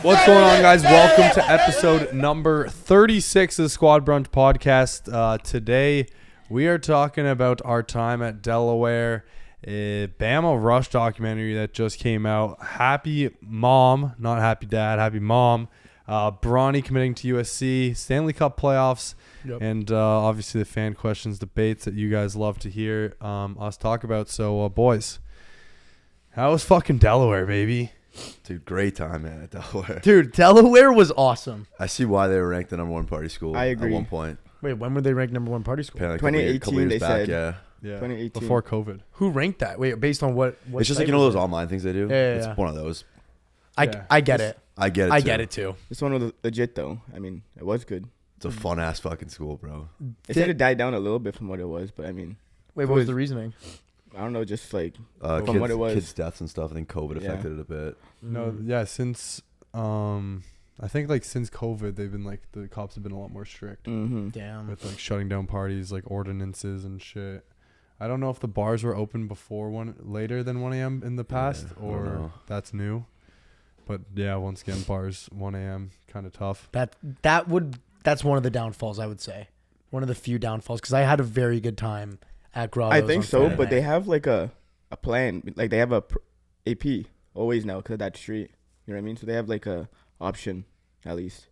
What's going on, guys? Welcome to episode number 36 of the Squad Brunch podcast. Today, we are talking about our time at Delaware, a Bama Rush documentary that just came out. Happy mom, not happy dad, happy mom. Bronny committing to USC, Stanley Cup playoffs, and obviously the fan questions, debates that you guys love to hear us talk about. So, boys, how was fucking Delaware, baby? Dude, great time, man, at Delaware. Dude, Delaware was awesome. I see why they were ranked the number one party school. I agree. At one point. Wait, when were they ranked number one party school? Like 2018, they said. Yeah. 2018. Before COVID. Who ranked that? Wait, based on what It's just like, those online things they do? Yeah. It's one of those. I get it. I get it, I too. get it, too. This one was legit, though. I mean, it was good. It's a fun-ass fucking school, bro. It said it died down a little bit from what it was, but I mean, Wait, what was the reasoning? I don't know, just like From what it was. Kids' deaths and stuff. I think COVID affected it a bit. No, yeah, since I think like since COVID, they've been like the cops have been a lot more strict Damn. with like shutting down parties, like ordinances and shit. I don't know if the bars were open later than 1 a.m. in the past, or that's new. But yeah, once again, bars 1 a.m. kind of tough. That's one of the downfalls, I would say. One of the few downfalls, because I had a very good time at Grotto's. I think so, Friday but night. they have like a plan. Like they have a AP always now because of that street. You know what I mean? So they have like a option at least.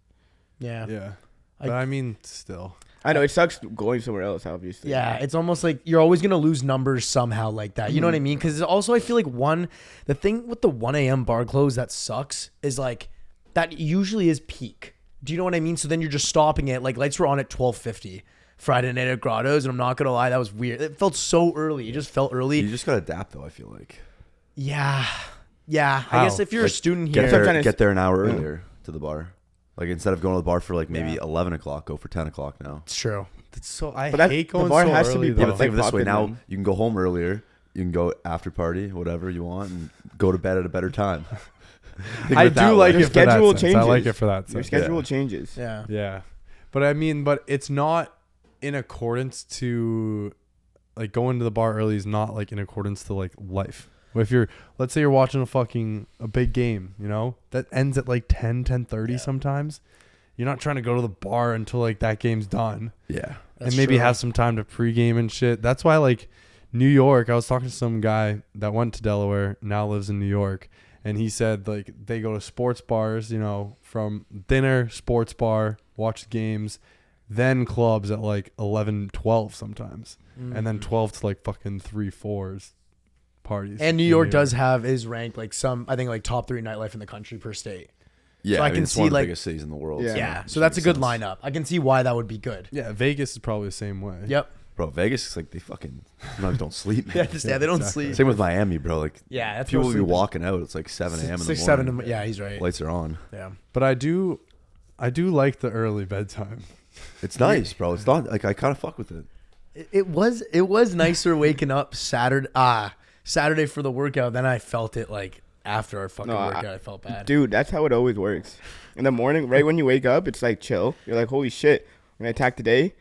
Yeah. Yeah, but I mean, still. I know it sucks going somewhere else, obviously. Yeah, it's almost like you're always going to lose numbers somehow like that. You know what I mean? Because also I feel like the thing with the 1 a.m. bar close that sucks is like that usually is peak. Do you know what I mean? So then you're just stopping it. Like lights were on at 12:50 Friday night at Grotto's, and I'm not going to lie, that was weird. It felt so early. It just felt early. You just got to adapt, though, I feel like. Yeah. I How? guess if you're a student here. Get there an hour earlier to the bar. Like, instead of going to the bar for, like, maybe 11 o'clock, go for 10 o'clock now. It's true. It's so I But hate going the bar so has early. to be though. Yeah, but think of it this way. popping Now, then. you can go home earlier. You can go after party, whatever you want, and go to bed at a better time. I do like Your it for that schedule sense. I changes. like it for that Your sense. schedule changes. Yeah. Yeah. But I mean, it's not in accordance to like going to the bar early is not like in accordance to like life. If let's say you're watching a big game, you know, that ends at like 10:30 sometimes. You're not trying to go to the bar until like that game's done. Yeah. And maybe have some time to pregame and shit. That's why like New York, I was talking to some guy that went to Delaware, now lives in New York. And he said, like, they go to sports bars, you know, from dinner, sports bar, watch games, then clubs at, like, 11, 12 sometimes. And then 12 to, like, fucking 3, 4s parties. And New York is ranked, like, I think, like, top 3 nightlife in the country per state. Yeah, So I I mean, can it's see, one of the like- biggest cities in the world. Yeah. So that's a good lineup. I can see why that would be good. Yeah, Vegas is probably the same way. Yep. Bro, Vegas is like they fucking sometimes don't sleep, man. Yeah, they don't exactly. sleep. Same with Miami, bro. Like, Yeah, that's people no will be sleeping. walking out. It's like 7 a.m. in the 6, morning. 7. Yeah, he's right. Lights are on. Yeah. But I do like the early bedtime. It's nice, bro. It's not like I kind of fuck with it. It was nicer waking up Saturday for the workout. Then I felt it like after our fucking workout. I felt bad. Dude, that's how it always works. In the morning, right when you wake up, it's like chill. You're like, holy shit, we're gonna attack the day.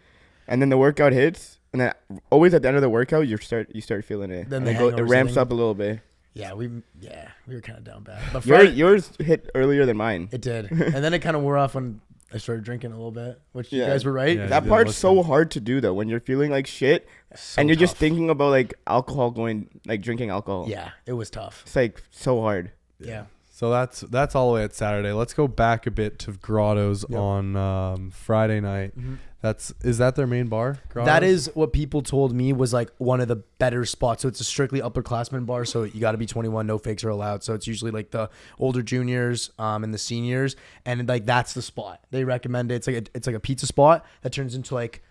And then the workout hits, and then always at the end of the workout, you start feeling it. Then and the it hangovers ramps thing. up a little bit. Yeah, we were kind of down bad. But Yours hit earlier than mine. it did, and then it kind of wore off when I started drinking a little bit, which you Yeah. guys were right. Yeah. That you part's listen. so hard to do though when you're feeling like shit and you're just thinking about like alcohol drinking alcohol. Yeah, it was tough. It's like so hard. Yeah. So that's all the way at Saturday. Let's go back a bit to Grotto's on Friday night. Is that their main bar? Grotto's? That is what people told me was like one of the better spots. So it's a strictly upperclassmen bar. So you got to be 21. No fakes are allowed. So it's usually like the older juniors and the seniors. And like that's the spot. They recommend it. It's like a pizza spot that turns into like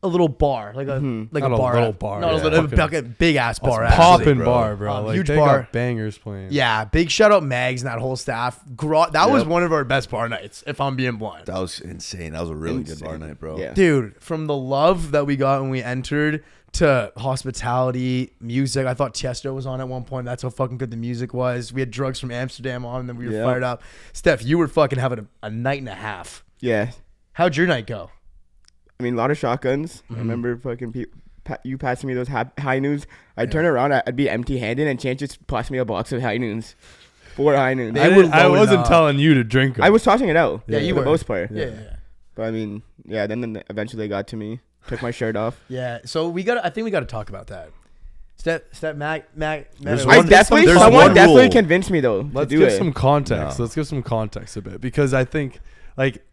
a little bar, like a Not a bar, little bar, not yeah. a little like a big ass bar. Poppin' actually. bar, bro. Like huge they bar. got bangers playing. Yeah, big shout out Mags and that whole staff. That was one of our best bar nights, if I'm being blunt. That was insane. That was a really good bar night, bro. Yeah. Dude, from the love that we got when we entered to hospitality, music. I thought Tiesto was on at one point. That's how fucking good the music was. We had Drugs from Amsterdam on, and then we were fired up. Steph, you were fucking having a night and a half. Yeah. How'd your night go? I mean, a lot of shotguns. I remember fucking you passing me those high noons. I'd turn around, I'd be empty handed, and Chance just passed me a box of high noons. 4 Heineken. I loaded wasn't up. telling you to drink 'em. I was tossing it out. Yeah, you for were. the most part. Yeah. But I mean, yeah. Then eventually they got to me. Took my shirt off. Yeah. So I think we got to talk about that. Mac. There's I one- definitely, there's someone one definitely rule. convinced me though Let's to do give it. some context. No. Let's give some context a bit because I think like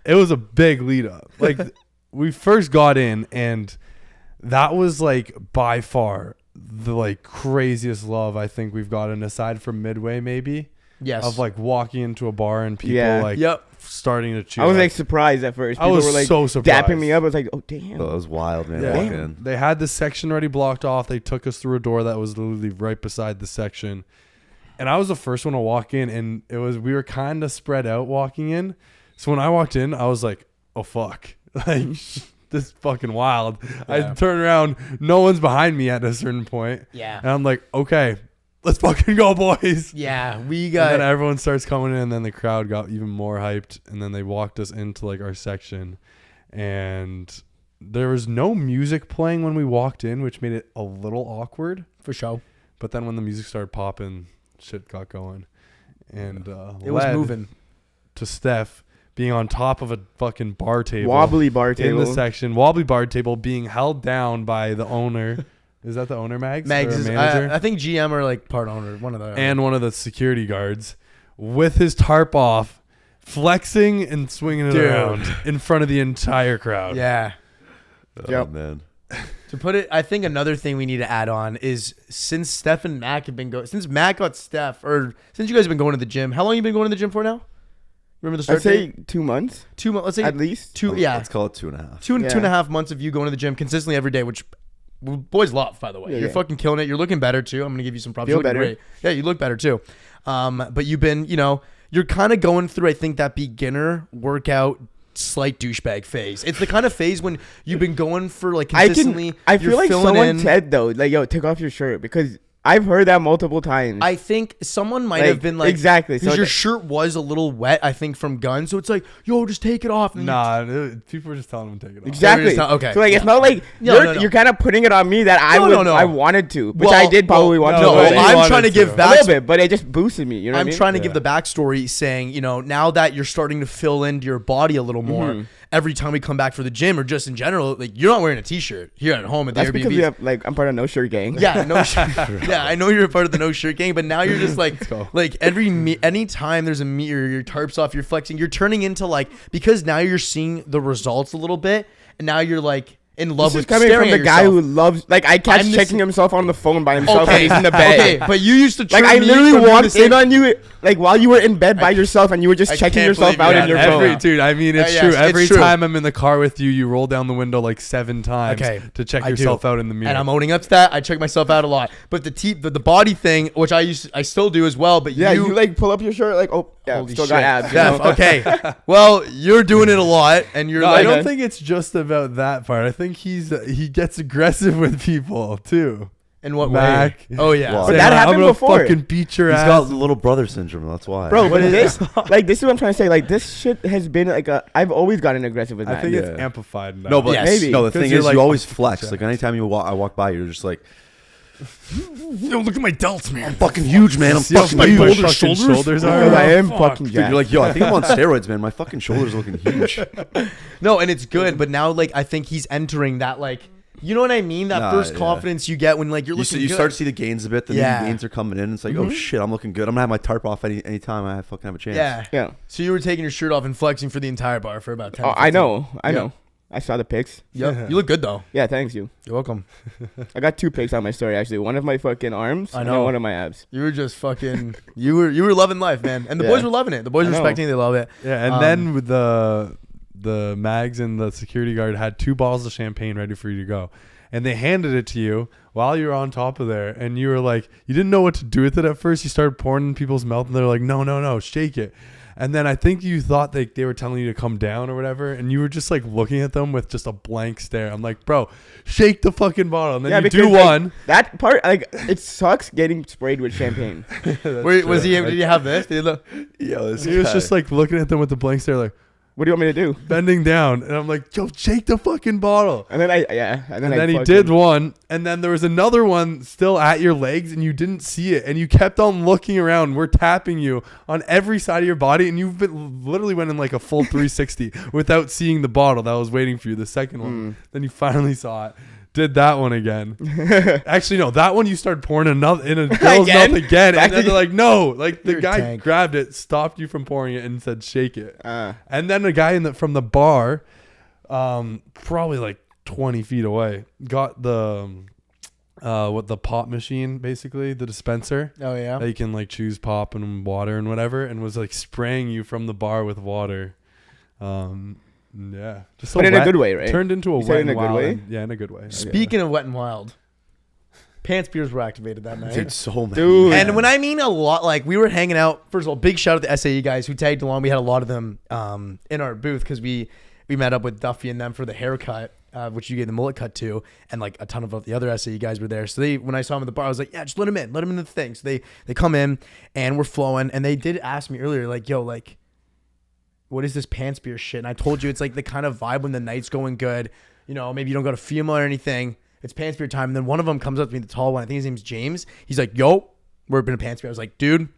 it was a big lead up. Like we first got in and that was like by far the like craziest love I think we've gotten aside from Midway maybe Yes. of like walking into a bar and people Yeah. like Yep. starting to cheer. I was up. like surprised at first. I People was were like so surprised. dapping me up. I was like, oh damn. Oh, that was wild, man. Yeah. Walking in. They had the section already blocked off. They took us through a door that was literally right beside the section. And I was the first one to walk in and we were kind of spread out walking in. So when I walked in, I was like, oh fuck. Like this is fucking wild. I Yeah. turn around, no one's behind me at a certain point. Yeah. And I'm like, okay, let's fucking go, boys. Yeah. We And got. then everyone starts coming in and then the crowd got even more hyped. And then they walked us into like our section and there was no music playing when we walked in, which made it a little awkward. For sure. But then when the music started popping, shit got going. And It was led moving. to Steph being on top of a fucking bar table. Wobbly bar in table. the section. Wobbly bar table being held down by the owner. Is that the owner, Mags? Mags Or a is, manager? I think GM or like part owner, one of the. And one of the security guards with his tarp off, flexing and swinging it Dude. around in front of the entire crowd. yeah. Oh, Yep. man. To put it, I think another thing we need to add on is since Steph and Mac have been going, since Mac got Steph, or since you guys have been going to the gym, how long you been going to the gym for now? Remember the start I'd say date? 2 months 2 months. Let's say at least. two. Yeah, Let's call it 2.5. two Yeah. and a half months of you going to the gym consistently every day, which boys love. By the way, Yeah, you're yeah. fucking killing it. You're looking better too. I'm gonna give you some props. Feel You're looking better. great. Yeah, you look better too. But you've been, you're kind of going through, I think, that beginner workout slight douchebag phase. It's the kind of phase when you've been going for like consistently. I you're feel like filling someone in. said though, like, yo, take off your shirt, because I've heard that multiple times. I think someone might have been like, exactly. So because your th- shirt was a little wet, I think, from gun. So it's like, yo, just take it off. And you- Nah, people were just telling him to take it off. exactly. Okay. So like, it's not like No, you're no. you're kind of putting it on me that I No, would no, no. I wanted to, which Well, I did probably want no, to. well, but I- I'm trying to give to. a back. little bit, but it just boosted me. You know what I I'm mean? trying to give Yeah. the backstory saying, now that you're starting to fill into your body a little more Mhm. every time we come back for the gym or just in general, like you're not wearing a t-shirt here at home at the That's because we Airbnb. have like I'm part of No Shirt Gang. Yeah, no shirt. Yeah, I know you're a part of the no shirt gang, but now you're just like, go. like any time there's a meet or your tarp's off, you're flexing, you're turning into like, because now you're seeing the results a little bit, and now you're like in love This is with coming staring from at the guy yourself. who loves, like, I catch I'm the checking s- himself on the phone by himself when Okay, he's in the bed. okay, but you used to Like, turn I me literally from doing the walked same- in on you, like, while you were in bed by yourself, and you were just I checking can't yourself believe out you in did your that. phone. Dude, I mean, it's yes, true. it's Every true. time I'm in the car with you, you roll down the window like 7 times Okay, to check I do. yourself out in the mirror. And I'm owning up to that. I check myself out a lot, but the body thing, which I still do as well. But Yeah, you like pull up your shirt, like, oh, yeah, Holy still shit. got abs. you Steph, know? okay. Well, you're doing it a lot, and you're No, like, I don't okay. think it's just about that part. I think he gets aggressive with people too. in what Mac. way? Oh yeah. Well, But Saying, that I'm happened gonna before. fucking beat your He's ass. got little brother syndrome. That's why. Bro, but this, like, this is what I'm trying to say. Like, this shit has been like I've always gotten aggressive with I that. think it's Yeah. amplified now. No, but Yes. Maybe. no. The 'Cause thing you're is, like, you always fucking flex. check. Like anytime I walk by, you're just like, Yo, look at my delts, man. fucking huge, man. I'm See how fucking my huge. fucking shoulders are. Because I am fuck. fucking Dude, you're jacked. like, yo, I think I'm on steroids, man. My fucking shoulders are looking huge. No, and it's good, but now like I think he's entering that like, you know what I mean? That Nah, first yeah. confidence you get when like you're You, looking you good. start to see the gains a bit. The Yeah. new gains are coming in. It's like, oh shit, I'm looking good. I'm gonna have my tarp off anytime I fucking have a chance. Yeah. Yeah. So you were taking your shirt off and flexing for the entire bar for about 10. Oh, I know. I Yeah. know. I saw the pics. Yep. Yeah. You look good though. Yeah, thanks you. You're welcome. I got 2 pics on my story actually. One of my fucking arms. I And know. then one of my abs. You were just fucking. You were loving life, man, and the Yeah. boys were loving it. The boys I were know. respecting it. They love it. Yeah, and then with the mags and the security guard had 2 bottles of champagne ready for you to go. And they handed it to you while you were on top of there. And you were like, you didn't know what to do with it at first. You started pouring in people's mouth and they're like, no, shake it. And then I think you thought they were telling you to come down or whatever. And you were just like looking at them with just a blank stare. I'm like, bro, shake the fucking bottle. And then Yeah, you because, do like, one. That part, like, it sucks getting sprayed with champagne. Wait, was he? Did you have this? Did he look? Yo, this He was guy. just like looking at them with the blank stare like, What do you want me to do? bending down, and I'm like, yo, shake the fucking bottle. And then And then he did one, and then there was another one still at your legs, and you didn't see it, and you kept on looking around. We're tapping you on every side of your body, and you've been literally went in like a full 360 without seeing the bottle that was waiting for you. The second one, then you finally saw it. Did that one again. Actually, no, that one you started pouring in a girl's mouth again, and then they're like, no, like the You're a guy tank. grabbed it, stopped you from pouring it, and said, shake it. And then the guy from the bar, probably like 20 feet away, got the the pop machine, basically the dispenser. Oh yeah. That you can like choose pop and water and whatever, and was like spraying you from the bar with water. Yeah, just But in a good way, right? Turned into a You said wet in and a good wild. way? Yeah, in a good way. Speaking of wet and wild, pants beers were activated that night. Dude, so many. Dude. And when I mean a lot, like we were hanging out. First of all, big shout out to SAE guys who tagged along. We had a lot of them in our booth because we met up with Duffy and them for the haircut, which you gave the mullet cut to, and like a ton of the other SAE guys were there. So when I saw them at the bar, I was like, yeah, just let them in the thing. So they come in and we're flowing, and they did ask me earlier, like, yo, like, what is this pants beer shit? And I told you it's like the kind of vibe when the night's going good. You know, maybe you don't go to FEMA or anything. It's pants beer time. And then one of them comes up to me, the tall one. I think his name's James. He's like, yo, we're been a pants beer. I was like, dude,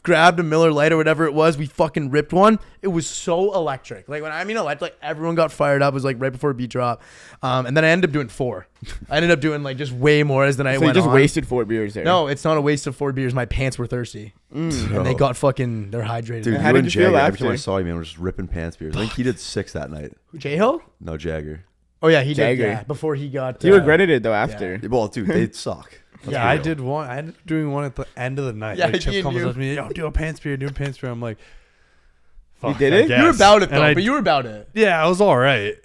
grabbed a Miller Lite or whatever it was. We fucking ripped one. It was so electric. Like when I mean electric, like everyone got fired up. It was like right before beat drop. And then I ended up doing 4. I ended up doing like just way more as the night So went you just on. wasted 4 beers there. No, it's not a waste of 4 beers. My pants were thirsty. And they got fucking, they're hydrated. Dude, How you did and you feel Jagger, every time I after? saw you, man, we're just ripping pants beers. I think he did 6 that night. J-Ho? No, Jagger. Oh yeah, he Jagger. did. Yeah, before he got. You regretted it though after. Well, dude, they suck. Let's Yeah, be I real. did one. I ended up doing one at the end of the night. Yeah, like Chip you comes knew. up to me, yo, do a pants beer, do a pants beer. I'm like, fuck, did I it? guess. You were about it And though, but you were about it. yeah, I was all right.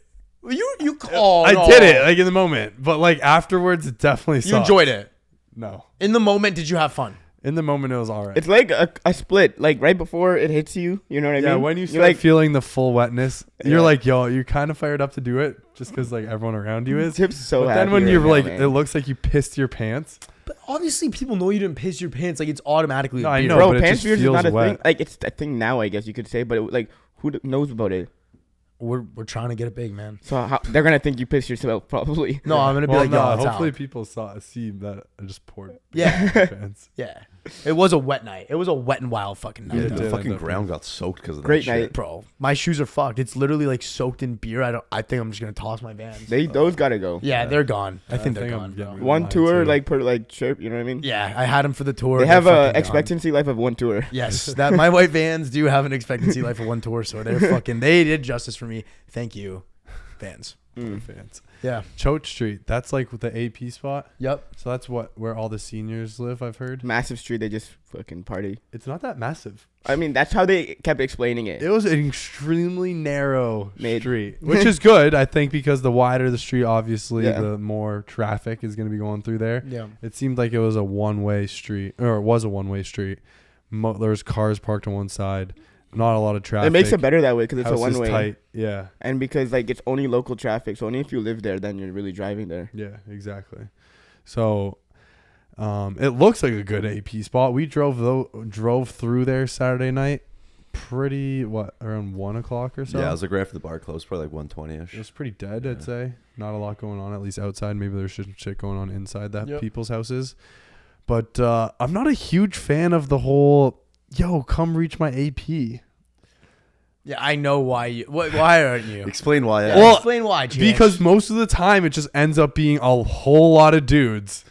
I I did it like in the moment, but like afterwards, it definitely sucked. You enjoyed it. No, In the moment, did you have fun? in the moment, it was all right. It's like a split, like right before it hits you. You know what I Yeah, mean? when you You're start like, feeling the full wetness, you're Yeah. like, yo, you're kind of fired up to do it just because like everyone around you is. Tip's so But happy then when right you're now, like, man. it looks like you pissed your pants. But obviously, people know you didn't piss your pants. Like it's automatically. No, a I beer. know, bro, but it pants just beers is feels not a wet. thing. Like it's a thing now, I guess you could say. But like, who knows about it? We're trying to get it big, man. So they're gonna think you pissed yourself, probably. No, I'm gonna be Well, like, no, yo, it's hopefully out. people see that I just poured. Yeah, pants. yeah. It was a wet night. It was a wet and wild fucking night, Yeah, it though. the did fucking end up ground got soaked because of that Great shit. night. Bro. My shoes are fucked. It's literally like soaked in beer. I think I'm just gonna toss my Vans. Those gotta go. Yeah, they're gone. I think they're I'm gone. getting Bro. rid of One mine, tour, too. like per like trip. You know what I mean? Yeah, I had them for the tour. They They're have fucking a gone. expectancy life of 1 tour. Yes, that my white Vans do have an expectancy life of 1 tour, so they're fucking. They did justice for me. Thank you, Vans. fans. Yeah. Choate Street. That's like the AP spot. Yep. So that's where all the seniors live. I've heard. Massive street. They just fucking party. It's not that massive. I mean, that's how they kept explaining it. It was an extremely narrow Made- street, which is good, I think, because the wider the street, obviously, Yeah. the more traffic is going to be going through there. Yeah. It seemed like it was a one-way street, or it was a one-way street. There was cars parked on one side, not a lot of traffic. It makes it better that way because it's a House is one way, tight. Yeah, and because like it's only local traffic. So only if you live there, then you're really driving there. yeah, exactly. So, it looks like a good AP spot. We drove through there Saturday night, around 1 o'clock or so. Yeah, it was like right after the bar closed, probably like 1:20ish. It was pretty dead, Yeah. I'd say. Not a lot going on, at least outside. Maybe there's shit going on inside that Yep. people's houses. But I'm not a huge fan of the whole, yo, come reach my AP. Yeah, I know why you. Why aren't you? Explain why. Yeah, Well, explain why, Chance. Because most of the time it just ends up being a whole lot of dudes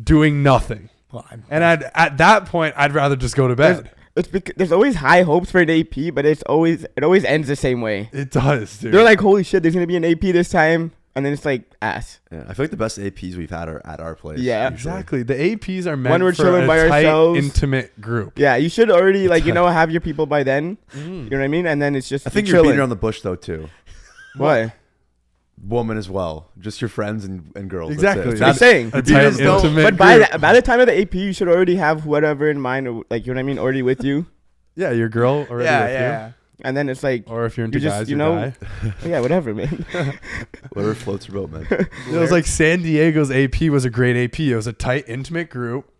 doing nothing. Well, And at that point, I'd rather just go to bed. It's because there's always high hopes for an AP, but it always ends the same way. It does, dude. They're like, holy shit, there's gonna be an AP this time, and then it's like ass. Yeah, I feel like the best APs we've had are at our place. Yeah. usually. exactly. The APs are meant When we're for chilling a by tight, ourselves. intimate group. Yeah, you should already have your people by then. You know what I mean? And then it's just I think you're you're beating chilling. around the bush though too. What? Woman as well, just your friends and girls. Exactly. That's I'm it. saying. A You tight, just don't- intimate But by group. by the time of the AP, you should already have whatever in mind, or like you know what I mean, already with you. Yeah, your girl already with And then it's like, you. Or if you're into You just, guys, you your know, guy. yeah, whatever, man. Whatever floats your boat, man. It was like San Diego's AP was a great AP. It was a tight, intimate group.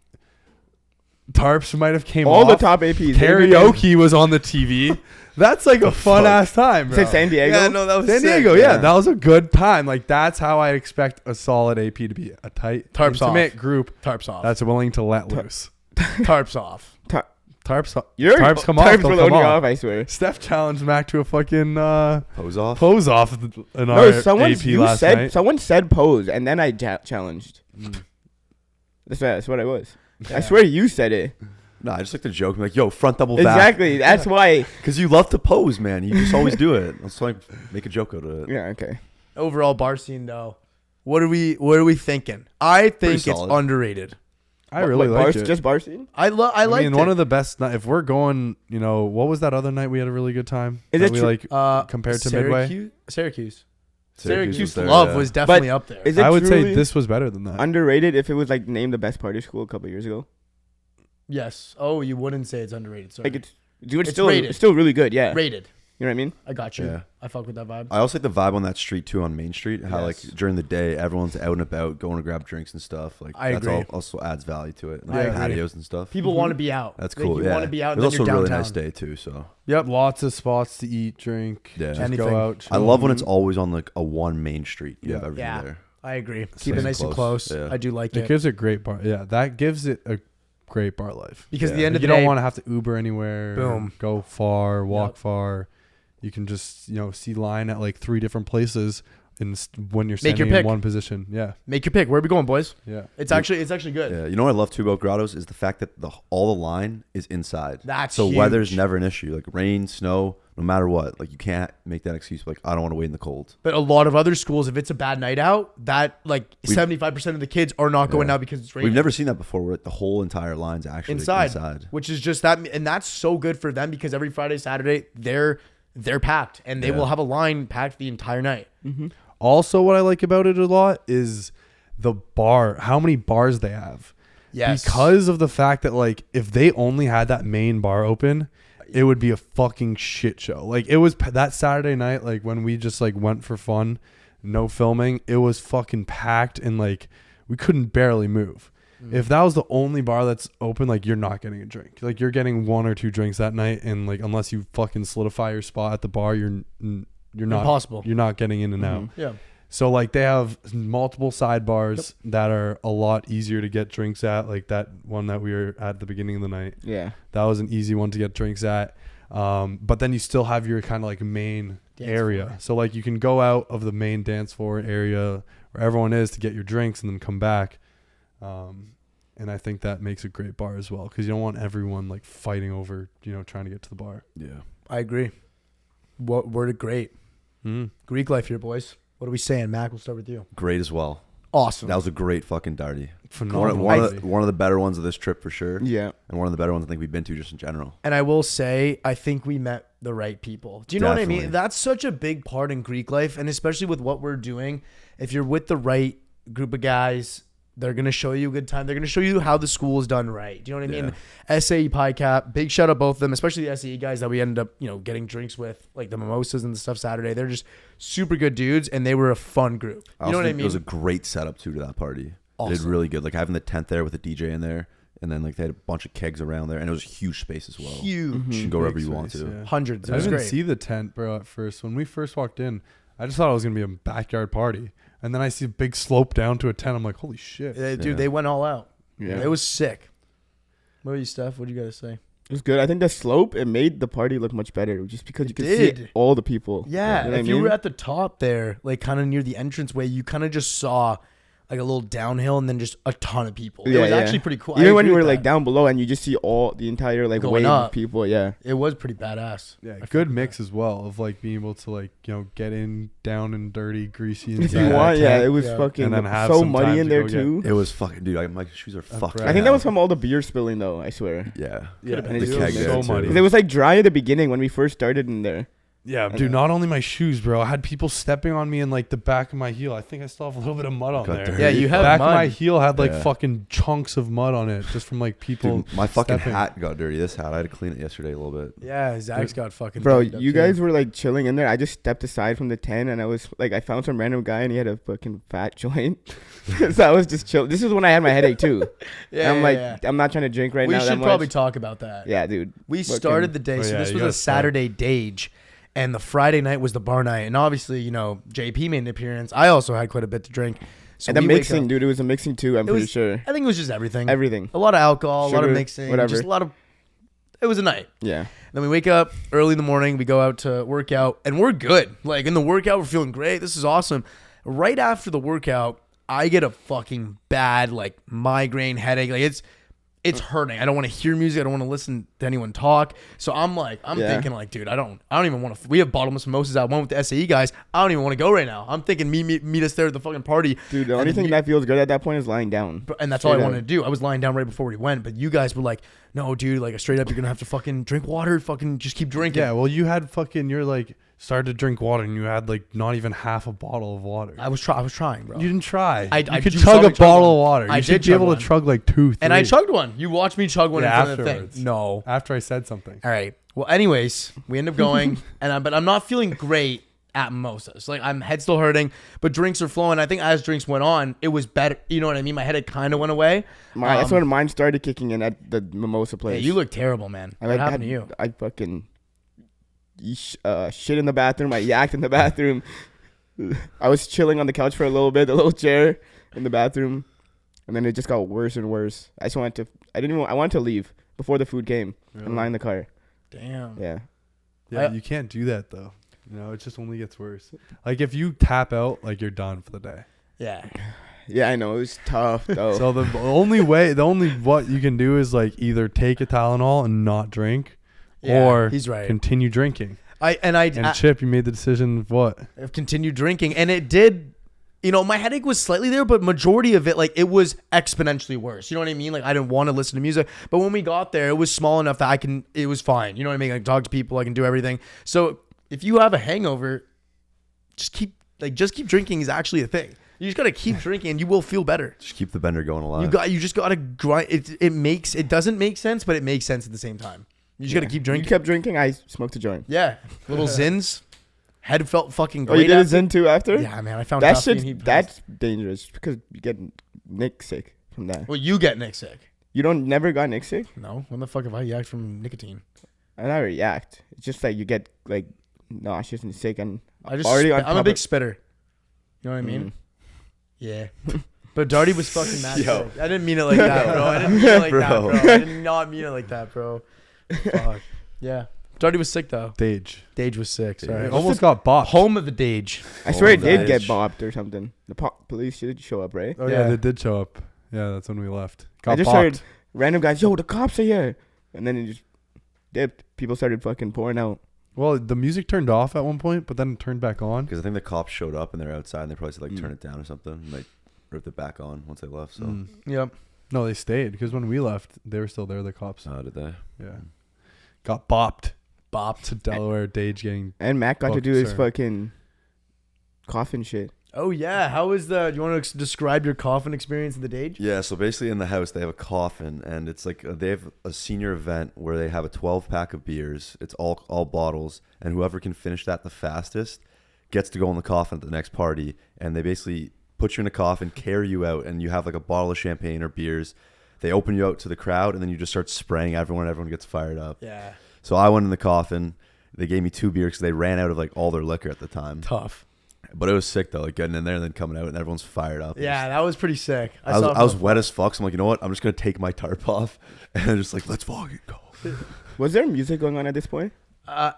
Tarps might have came All off. the top APs. Karaoke was on the TV. That's like a fun ass time, bro. Is it San Diego? Yeah, no, that was San sick. Diego, yeah, that was a good time. Like that's how I expect a solid AP to be. A tight, Tarps intimate off. group Tarps off. that's willing to let loose. Tarps off. Tarps Tarps come off. Tarps They'll will come only off. off, I swear. Steph challenged Mac to a fucking Pose off. pose off in No, our someone AP last night. someone said pose, and then I challenged. That's what I was. I swear you said it. No, I just like to joke. I'm like, yo, front double back. Exactly. That's why. Because you love to pose, man. You just always do it. Let's like make a joke out of it. Yeah. Okay. Overall bar scene though, what are we thinking? I think it's solid. underrated. I really like it. Just bar scene. I like mean, one of the best. If we're going, what was that other night we had a really good time? Is that it we true- like compared to Midway? Syracuse was there, Love yeah. was definitely But up there. Is it I would say truly this was better than that. underrated if it was like named the best party school a couple years ago? Yes. Oh, you wouldn't say it's underrated. Sorry. Like it's It's still rated. it's still really good. Yeah. Rated. You know what I mean? I got you. Yeah. I fuck with that vibe. I also like the vibe on that street too, on Main Street. How Yes. like during the day everyone's out and about, going to grab drinks and stuff. Like I that's agree. also adds value to it. I Like agree. patios and stuff. People want to be out. That's Like, cool. You yeah. want to be out. It was And then also a you're really downtown. nice day too. So Yep, lots of spots to eat, drink. Yeah. just Anything. go out. I chill. love when it's always on like a one Main Street. You have Yeah. everything Yeah. there. I agree. It's Keep it nice and close. Yeah. I do like It it. gives it great bar. Yeah, that gives it a great bar life. Because at Yeah. the end of You the day, don't want to have to Uber anywhere. Boom. Go far, walk Yep. far. You can just see line at like 3 different places when you're Make standing your in pick. one position. Yeah, make your pick. Where are we going, boys? yeah. It's actually good. Yeah, you know what I love too about Grottoes is the fact that all the line is inside. That's so huge. weather's never an issue. Like rain, snow, no matter what. Like you can't make that excuse. Like I don't want to wait in the cold. But a lot of other schools, if it's a bad night out, that like We've- 75% of the kids are not going Yeah. out because it's raining. We've never seen that before. Where the whole entire line's actually inside. Which is just that, and that's so good for them because every Friday, Saturday, they're packed and they Yeah. will have a line packed the entire night. Also, what I like about it a lot is the bar. How many bars they have. Yes, Because of the fact that like if they only had that main bar open, it would be a fucking shit show. Like it was that Saturday night, like when we just like went for fun, no filming, it was fucking packed and like we couldn't barely move. If that was the only bar that's open, like you're not getting a drink. Like you're getting 1 or 2 drinks that night, and like unless you fucking solidify your spot at the bar, you're not Impossible. You're not getting in and out. yeah. So like they have multiple sidebars that are a lot easier to get drinks at. Like that one that we were at the beginning of the night. Yeah. That was an easy one to get drinks at. But then you still have your kind of like main Dance area. floor. So like you can go out of the main dance floor area where everyone is to get your drinks and then come back. And I think that makes a great bar as well because you don't want everyone like fighting over, trying to get to the bar. Yeah. I agree. What word of great Greek life here, boys. What are we saying, Mac? We'll start with you. Great as well. Awesome. That was a great fucking darty. Phenomenal. One of the better ones of this trip for sure. Yeah. And one of the better ones I think we've been to just in general. And I will say, I think we met the right people. Do you know what I mean? Definitely. That's such a big part in Greek life, and especially with what we're doing. If you're with the right group of guys, they're going to show you a good time. They're going to show you how the school is done right. Do you know what I mean? SAE Pi Cap, big shout out both of them, especially the SAE guys that we ended up, getting drinks with, like the mimosas and the stuff Saturday. They're just super good dudes, and they were a fun group. You know what I mean? It was a great setup too to that party. They did Awesome. really good. Like having the tent there with the DJ in there, and then like they had a bunch of kegs around there, and it was a huge space as well. Huge. You can go wherever you want Space, to. yeah. Hundreds. It I was didn't great. see the tent, bro, at first. When we first walked in, I just thought it was going to be a backyard party. And then I see a big slope down to a tent. I'm like, holy shit. Dude, Yeah. they went all out. Yeah. It was sick. What about you, Steph? What do you got to say? It was good. I think the slope, it made the party look much better just because you could did. see all the people. Yeah, You know what if I you mean? were at the top there, like kind of near the entranceway, you kind of just saw like a little downhill and then just a ton of people. It Yeah, was yeah. actually pretty cool. I Even when agree you were with like that. down below and you just see all the entire like Going wave up. of people. Yeah. It was pretty badass. Yeah, I fuck good with mix as well of like being able to like, get in, down and dirty, greasy. If inside you that want, yeah, tent. it was Yeah. fucking And then have so some muddy time in to there go get- too. It was fucking, dude. My shoes are fucked. right I think that now. was from all the beer spilling though, I swear. Yeah. Yeah, Could've been The it keg was there so too. muddy. 'Cause it was like dry at the beginning when we first started in there. Yeah, dude, not only my shoes, bro. I had people stepping on me in like the back of my heel. I think I still have a little bit of mud on Got there. dirty. Yeah, you have back mud. of my heel had like Yeah. fucking chunks of mud on it just from like people. Dude, my fucking stepping. hat got dirty. This hat, I had to clean it yesterday a little bit. Yeah, Zach's got fucking. Bro, fucked up you too. guys were like chilling in there. I just stepped aside from the tent and I was like, I found some random guy and he had a fucking fat joint. So I was just chill. This is when I had my headache too. Yeah, I'm yeah, like, yeah. I'm not trying to drink right We now. should that probably much. talk about that. Yeah, dude. We Fucking- started the day, Oh, so yeah, this you was gotta a Saturday Dage, and the Friday night was the bar night. And obviously, you know, JP made an appearance. I also had quite a bit to drink. So And the we wake mixing, up- dude. It was a mixing too. I'm It pretty was- sure. I think it was just everything. Everything. A lot of alcohol, a lot of Sugar, mixing, whatever. just a lot of. It was a night. Yeah. Then we wake up early in the morning. We go out to work out, and we're good. Like in the workout, we're feeling great. This is awesome. Right after the workout, I get a fucking bad like migraine headache. Like it's hurting. I don't want to hear music. I don't want to listen to anyone talk. So I'm Yeah. thinking like, dude, I don't even want to. We have bottomless mimosas at one with the SAE guys. I don't even want to go right now. I'm thinking meet us there at the fucking party. Dude, the And only then thing you- that feels good at that point is lying down. And that's all I Straight wanted up. to do. I was lying down right before we went, but you guys were like, no, dude, like straight up, you're gonna have to fucking drink water. Fucking just keep drinking. Yeah, well, you had fucking. You're like started to drink water, and you had like not even half a bottle of water. I was trying, bro. You didn't try. I you could you chug saw a me chug bottle of one. water. You I should did be able chug to chug like 2, 3. And I chugged one. You watched me chug one Yeah, in front of the afterwards. thing. No. After I said something. All right. Well, anyways, we end up going, but I'm not feeling great at mimosas. Like I'm head still hurting, but drinks are flowing. I think as drinks went on, it was better. You know what I mean? My headache kind of went away. That's when mine started kicking in at the mimosa Yeah, place. you look terrible, man. What happened to you? I fucking shit in the bathroom. I yacked in the bathroom. I was chilling on the couch for a little bit, the little chair in the bathroom, and then it just got worse and worse. I wanted to leave before the food came and lie in the car. Damn. Yeah. Yeah, you can't do that though. You know, it just only gets worse. Like if you tap out, like you're done for the day. Yeah. Yeah, I know. It was tough though. So the only what you can do is like either take a Tylenol and not drink, Yeah, or he's right. continue drinking. And Chip, you made the decision of what? I've continued drinking, and it did. You know, my headache was slightly there, but majority of it, like, it was exponentially worse. You know what I mean? Like, I didn't want to listen to music, but when we got there, it was small enough that it was fine. You know what I mean? I can talk to people, I can do everything. So if you have a hangover, just keep drinking is actually a thing. You just gotta keep drinking, and you will feel better. Just keep the bender going alive. You just gotta grind. It doesn't make sense, but it makes sense at the same time. You just gotta keep You drinking. kept drinking. I smoked a joint. Yeah, little zins. Head felt fucking Oh, great. you did a after. Zin too after? Yeah, man. I found That coffee and shit. he That's dangerous because you get Nick sick from that. Well, you get Nick sick. You never got Nick sick? No, when the fuck have I yacked from nicotine? I never yacked. It's just like you get like nauseous and sick and I just already on I'm a top big of- spitter. You know what I mean? Mm. Yeah. But Darty was fucking mad. Yo. sick. I didn't mean it like that, bro. I didn't mean it like that, Bro. bro. I did not mean it like that, bro. Fuck. Yeah. Darty was sick though. Dage. Dage was sick. Sorry. It almost got bopped. Home of the Dage. I swear it Oh, did that get is- bopped or something. The police should show up, right? Oh yeah, Yeah. they did show up. Yeah, that's when we left. Got I just bopped. heard random guys, yo, the cops are here. And then it just dipped. People started fucking pouring out. Well, the music turned off at one point, but then it turned back on. Because I think the cops showed up and they're outside and they probably said like Mm. turn it down or something. And they ripped it back on once they left. So Mm. Yep. No, they stayed because when we left, they were still there. The cops. did they? Yeah. Got bopped Bopped. to Delaware. Dage getting. And Mac got to Fuck, do his sir. fucking coffin shit. Oh yeah. How was the? Do you want to describe your coffin experience at the Dage? Yeah, so basically in the house they have a coffin and it's like they have a senior event where they have a 12-pack of beers. It's all bottles, and whoever can finish that the fastest gets to go in the coffin at the next party. And they basically put you in a coffin, carry you out, and you have like a bottle of champagne or beers. They open you out to the crowd, and then you just start spraying everyone. Everyone gets fired up. Yeah. So I went in the coffin. They gave me 2 beers because they ran out of like all their liquor at the time. Tough. But it was sick though, like getting in there and then coming out and everyone's fired up. Yeah, that was pretty sick. I was wet as fuck, so I'm like, you know what? I'm just gonna take my tarp off, and I'm just like, let's fucking go. Was there music going on at this point?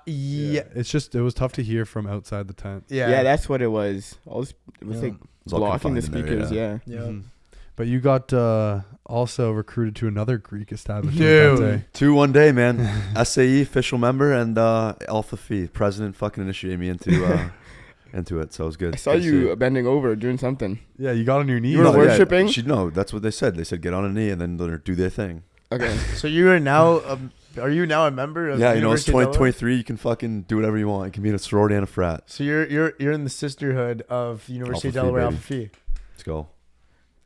Yeah. It's just it was tough to hear from outside the tent. Yeah. That's what it was. It was Yeah. like It was all blocking the confined in there, speakers. Yeah. Yeah. Mhm. But you got also recruited to another Greek establishment Dude. that day. 2 one day, man. SAE official member and Alpha Phi president fucking initiated me into it, so it was good. I saw Good to you see. bending over doing something. Yeah, you got on your knees. You were No, yeah, worshipping? no, that's what they said. They said get on a knee and then let her do their thing. Okay. So you are now Are you now a member of Yeah, you know, it's University of Delaware? 2023. You can fucking do whatever you want. You can be in a sorority and a frat. So you're in the sisterhood of University of Alpha Phi, Delaware baby. Alpha Phi. Let's go.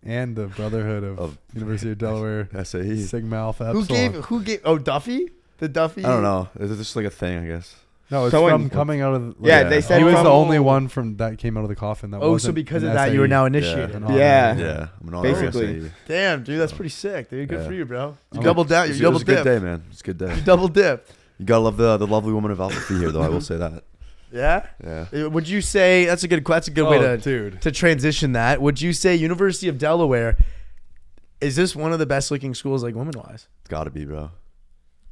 And the Brotherhood of University of Delaware SAE. Sigma Alpha Who Epsilon. gave Duffy? The Duffy? I don't know. It's just like a thing, I guess. No, it's Someone- from coming out of. Yeah, they said he was from- the only one from that came out of the coffin. That Oh, so wasn't because an of that, you were SAE. now Yeah. initiated. An honor. Yeah. Yeah, I'm an honorary Basically. SAE. Damn, dude, that's pretty sick, dude. Good Yeah. for you, bro. You Oh. double down. You It double was a good dip. day, man. It's a good day. You double dip. You gotta love the lovely woman of Alpha Phi here, though. I will say that. Yeah. Yeah. Would you say that's a good Oh, way to dude. transition that? Would you say University of Delaware is this one of the best looking schools like women wise? It's gotta be, bro.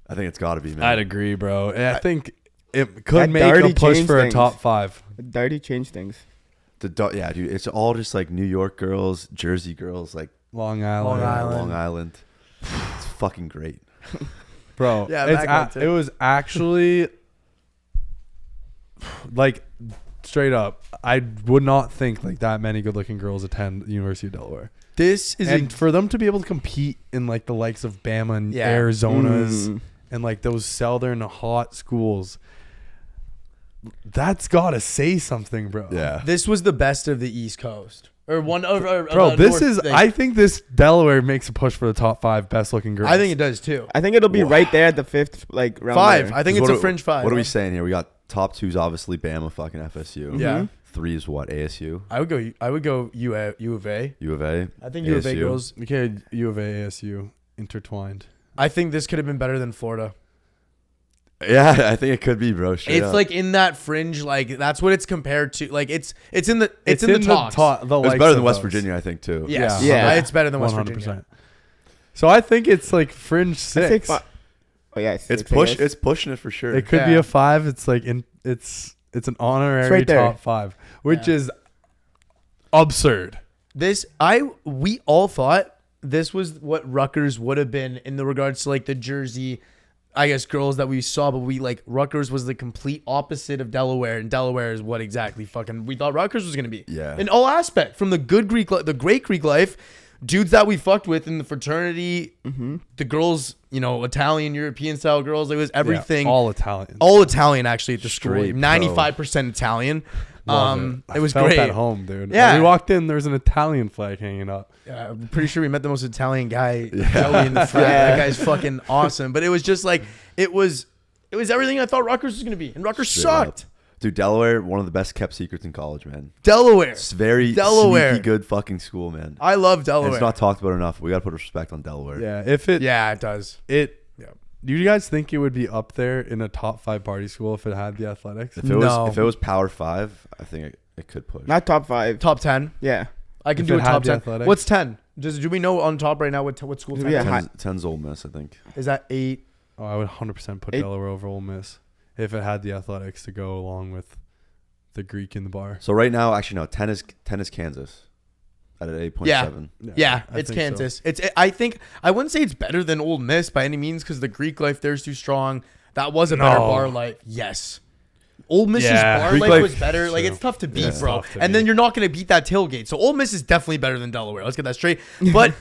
I think it's gotta be, man. I'd agree, bro. And I think it could That make a already push changed for a things. top 5. Dirty changed things. Yeah, dude. It's all just like New York girls, Jersey girls, like Long Island. Long Island. It's fucking great. Bro, Yeah, it's back then, too. it was actually like straight up. I would not think like that many good-looking girls attend the University of Delaware. This is And for them to be able to compete in like the likes of Bama and Yeah. Arizona's Mm. and like those southern hot schools, that's gotta say something, bro. Yeah. this was the best of the East Coast or one over. Bro, this is. I think this Delaware makes a push for the top 5 best-looking girls. I think it does too. I think it'll be right there at the 5th, like round 5. there. I think it's a fringe 5. What are we saying here? We got top 2's obviously Bama, fucking FSU. Yeah. 3 is what? ASU, I would go U of A. U of A. I think U of A ASU. girls. Okay, U of A, ASU intertwined. I think this could have been better than Florida. Yeah, I think it could be, bro. Straight It's up. like in that fringe, like that's what it's compared to. Like it's in the talks. the it's likes better than of West those. Virginia, I think, too. Yes. Yeah. It's better than West 100%. Virginia. So I think it's like fringe I think 6. Oh yeah, It's pushing it for sure. It could be Yeah. a 5. It's like it's an honorary right there. top 5, which Yeah. is absurd. We all thought this was what Rutgers would have been in the regards to like the Jersey, I guess, girls that we saw, but Rutgers was the complete opposite of Delaware, and Delaware is what exactly fucking we thought Rutgers was gonna be. Yeah. In all aspect, from the good the great Greek life, dudes that we fucked with in the fraternity, the girls, Italian, European style girls, it was everything. Yeah, all Italian. All Italian actually at the school. Straight pro. 95% Italian. It was I felt great. at home, dude. Yeah. We walked in, there was an Italian flag hanging up. I'm pretty sure we met the most Italian guy, Joey, in the front. That guy's fucking awesome. But it was just like it was everything I thought Rutgers was gonna be, and Rutgers Straight sucked. up. Dude, Delaware, one of the best kept secrets in college, man. Delaware, It's very Delaware. sneaky good fucking school, man. I love And Delaware. it's not talked about enough. We got to put respect on Delaware. Yeah, if it Yeah, it does. do you guys think it would be up there in a top 5 party school if it had the athletics? If No. it was Power 5, I think it could push. not top 5. Top 10. Yeah. I can If do it a had top the 10. athletics? What's 10? Do we know on top right now what school 10 Yeah. is? 10's Ole Miss, I think. Is that 8? Oh, I would 100% put 8. Delaware over Ole Miss if it had the athletics to go along with the Greek in the bar. So right now, actually no, 10 is Kansas at an 8.7. Yeah, I it's think so. Kansas. I think I wouldn't say it's better than Ole Miss by any means because the Greek life there's too strong. That was a better No. bar life. Yes. Ole Miss's Yeah. bar Greek life life- was better. Like True. it's tough to beat, Yeah. bro. Tough to And then beat. you're not going to beat that tailgate. So Ole Miss is definitely better than Delaware. Let's get that straight. But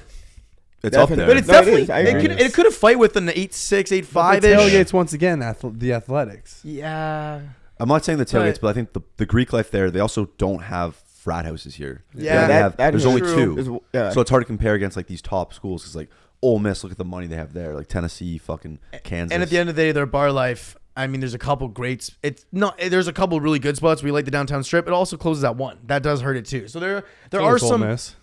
It's up Definitely. there. but it's No, it definitely is. I it agree. could it could have fight with an 8.6, 8.5 The ish. tailgates once again, the athletics. Yeah. I'm not saying the tailgates, But- but I think the Greek life there, they also don't have frat houses here. Yeah, They have, that there's is only true. 2. Yeah. So it's hard to compare against like these top schools because like Ole Miss, look at the money they have there, like Tennessee, fucking Kansas. And at the end of the day, their bar life. I mean, there's a couple greats. It's not. There's a couple really good spots. We like the downtown strip. It also closes at 1. That does hurt it too. So there So are does Ole some. Miss.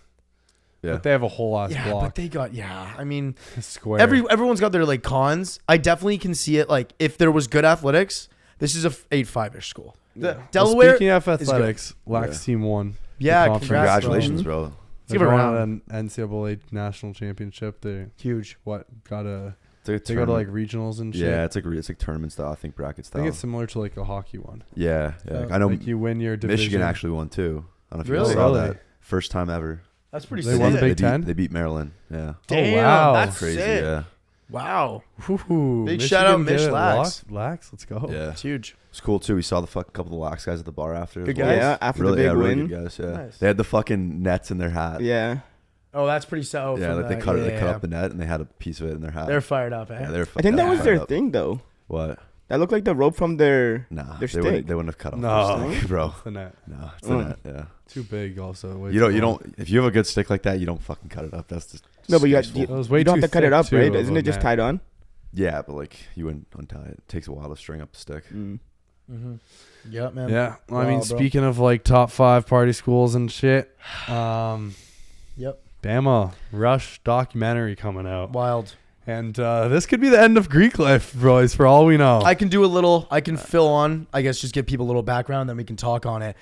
Yeah. But they have a whole ass Yeah, block. but they got I mean, Square. everyone's got their like cons. I definitely can see it. Like if there was good athletics, this is a 8.5-ish school. Well, Delaware. speaking of good. athletics, Lax team won. Yeah, the conference. congrats, Congratulations, bro. bro. Let's They're give it a going round. to an NCAA national championship. They Huge. got a It's like a they go to like tournament. regionals and shit. Yeah, it's like tournament style. I think bracket I style. think it's similar to like a hockey one. yeah. Like, I know Like you win your division. Michigan actually won too. I don't know if Really? you saw Really? that. First time ever. That's pretty They sick. won the Big beat, Ten? They beat Maryland. Yeah. Damn, wow. that's Crazy. sick. Yeah. Wow, Ooh, Big shout out, Michigan Mitch did it. Lax. Lax, let's go. Yeah. it's huge. It's cool too. We saw the couple of the lax guys at the bar after. as Good well. guys? Yeah, after really, the big really win. good guys. Yeah. Nice. They had the fucking nets in their hat. Yeah. Oh, that's pretty so. Yeah, like they cut up the net and they had a piece of it in their hat. They're fired up, eh? Yeah, they're I think that was their up. thing though. What? That looked like the rope from their They stick. wouldn't have cut off No. their stick, bro. The net. No, it's the net. Yeah. Too big also. Way You too long. don't. If you have a good stick like that, you don't fucking cut it up. That's just No, but you disgraceful. It was way don't too have to cut it thick, up, too, right? of Isn't a it just net. tied on? Yeah, but like you wouldn't untie it. It takes a while to string up the stick. Mm-hmm. Yep, man. Yeah. Well, I mean, Wow, bro. speaking of like top 5 party schools and shit, Yep. Bama Rush documentary coming out. Wild. And this could be the end of Greek life, boys, for all we know. I can fill on, I guess, just give people a little background, then we can talk on it.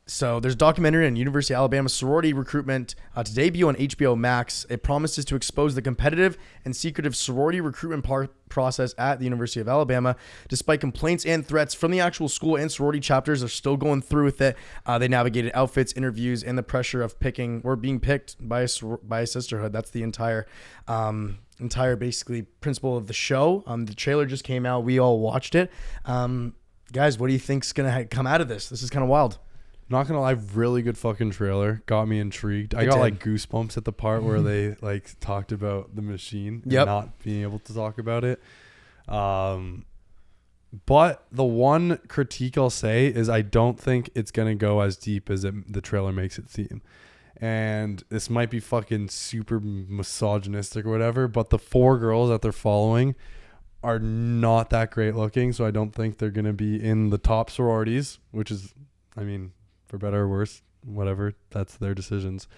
So there's a documentary on University of Alabama sorority recruitment to debut on HBO Max. It promises to expose the competitive and secretive sorority recruitment process at the University of Alabama. Despite complaints and threats from the actual school and sorority chapters are still going through with it. They navigated outfits, interviews, and the pressure of being picked by a sisterhood. That's the entire basically principle of the show. The trailer just came out. We all watched it. Guys, what do you think's gonna come out of this? This is kind of wild. Not gonna lie, really good fucking trailer. Got me intrigued. I It got did. like goosebumps at the part where they like talked about the machine and Yep. not being able to talk about it. But the one critique I'll say is I don't think it's gonna go as deep as the trailer makes it seem. And this might be fucking super misogynistic or whatever, but the 4 girls that they're following are not that great looking, so I don't think they're gonna be in the top sororities, which is, I mean, for better or worse, whatever, that's their decisions.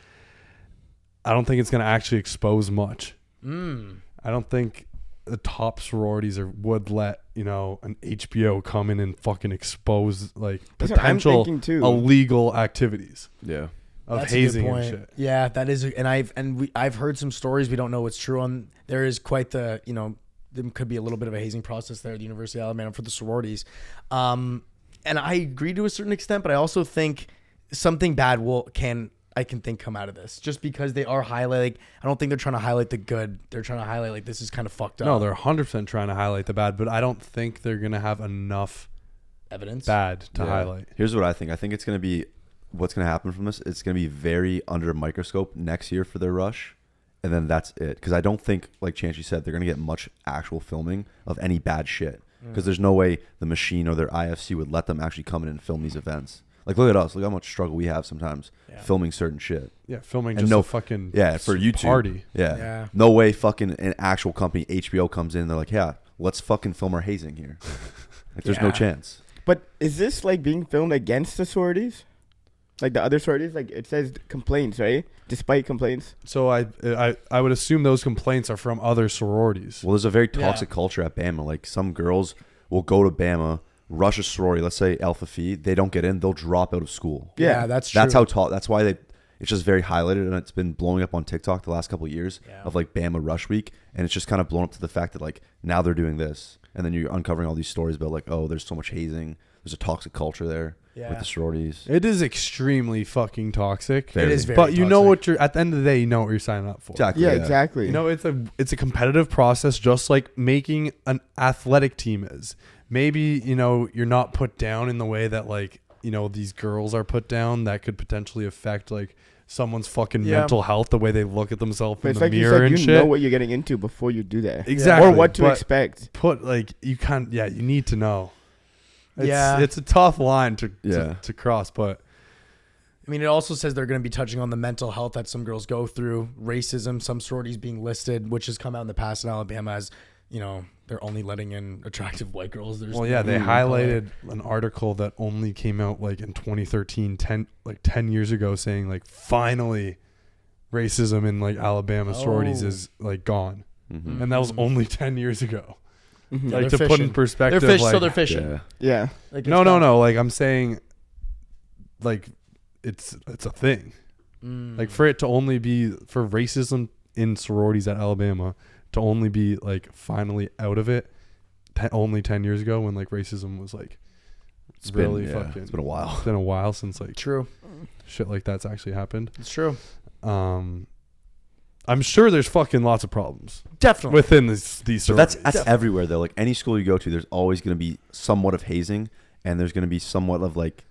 I don't think it's going to actually expose much. I don't think the top sororities would let, an HBO come in and fucking expose like That's what I'm potential thinking, too. illegal activities Yeah. of That's a good hazing and point. shit. Yeah, that is, and I've heard some stories. We don't know what's true on. There is quite the, there could be a little bit of a hazing process there at the University of Alabama for the sororities. And I agree to a certain extent, but I also think something bad I can think come out of this just because they are highlighting. I don't think they're trying to highlight the good. They're trying to highlight like this is kind of fucked up. No, they're 100% trying to highlight the bad, but I don't think they're going to have enough evidence bad to Yeah. highlight. Here's what I think. I think it's going to be what's going to happen from this. It's going to be very under a microscope next year for their rush. And then that's it. Because I don't think, like Chancey said, they're going to get much actual filming of any bad shit. Because there's no way the machine or their IFC would let them actually come in and film these events. Like, look at us. Look how much struggle we have sometimes filming certain shit. Yeah, filming And just a fucking for YouTube party. Yeah. No way fucking an actual company, HBO, comes in and they're like, yeah, let's fucking film our hazing here. Like, there's no chance. But is this like being filmed against the sororities? Like the other sororities? Like it says complaints, right? Despite complaints. So I would assume those complaints are from other sororities. Well, there's a very toxic culture at Bama. Like, some girls will go to Bama, rush a sorority, let's say Alpha Phi, they don't get in, they'll drop out of school. Yeah, that's true. That's how tall. That's why it's just very highlighted, and it's been blowing up on TikTok the last couple of years of like Bama Rush Week, and it's just kind of blown up to the fact that like now they're doing this, and then you're uncovering all these stories about like, oh, there's so much hazing, there's a toxic culture there with the sororities. It is extremely fucking toxic. It is very but you know toxic. what you're at the end of the day, you know what you're signing up for. Exactly. Yeah, exactly. You know, it's a competitive process, just like making an athletic team is. Maybe, you're not put down in the way that like, these girls are put down that could potentially affect like someone's fucking mental health, the way they look at themselves But in it's the like you mirror said, and you shit. know what you're getting into before you do that. Exactly. Or what to but expect. you need to know. Yeah. It's a tough line to cross, but I mean, it also says they're going to be touching on the mental health that some girls go through, racism, some sororities being listed, which has come out in the past in Alabama as, they're only letting in attractive white girls. they highlighted an article that only came out like in 2013, 10 years ago, saying like finally racism in like Alabama sororities is like gone. Mm-hmm. And that was only 10 years ago. Yeah, Like they're to put in fishing. perspective, They're fish, like, so they're fishing. Yeah. Yeah. Like, no. Like I'm saying, like it's a thing. Like for it to only be for racism in sororities at Alabama to only be like finally out of it only 10 years ago when like racism was like It's it's been a while. It's been a while since like True. shit like that's actually happened. It's true. I'm sure there's fucking lots of problems Definitely. within these But sororities. that's everywhere though. Like any school you go to, there's always going to be somewhat of hazing, and there's going to be somewhat of like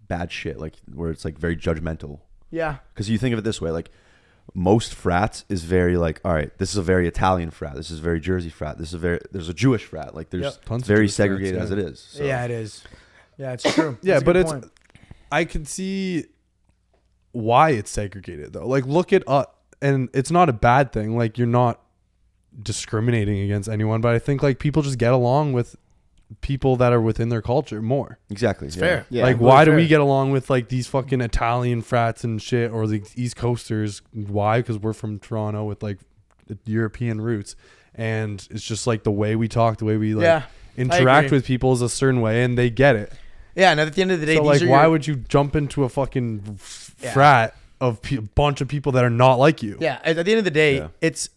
bad shit, like where it's like very judgmental. Yeah. Because you think of it this way, like most frats is very like, all right, this is a very Italian frat. This is a very Jersey frat. There's a Jewish frat. Like there's Tons of very Jewish frats, segregated as it is. So. Yeah, it is. Yeah, it's true. Yeah, That's a but good it's point. I can see why it's segregated though. Like look at and it's not a bad thing. Like you're not discriminating against anyone, but I think like people just get along with people that are within their culture more. Exactly. It's fair. Yeah. Like Completely why do fair. we get along with like these fucking Italian frats and shit or the East Coasters? Why? Because we're from Toronto with like European roots, and it's just like the way we talk, the way we like Yeah, interact agree. with people is a certain way, and they get it. Yeah, and at the end of the day, So these like, are why your- would you jump into a fucking Yeah. frat of a bunch of people that are not like you? Yeah, at the end of the day, Yeah. it's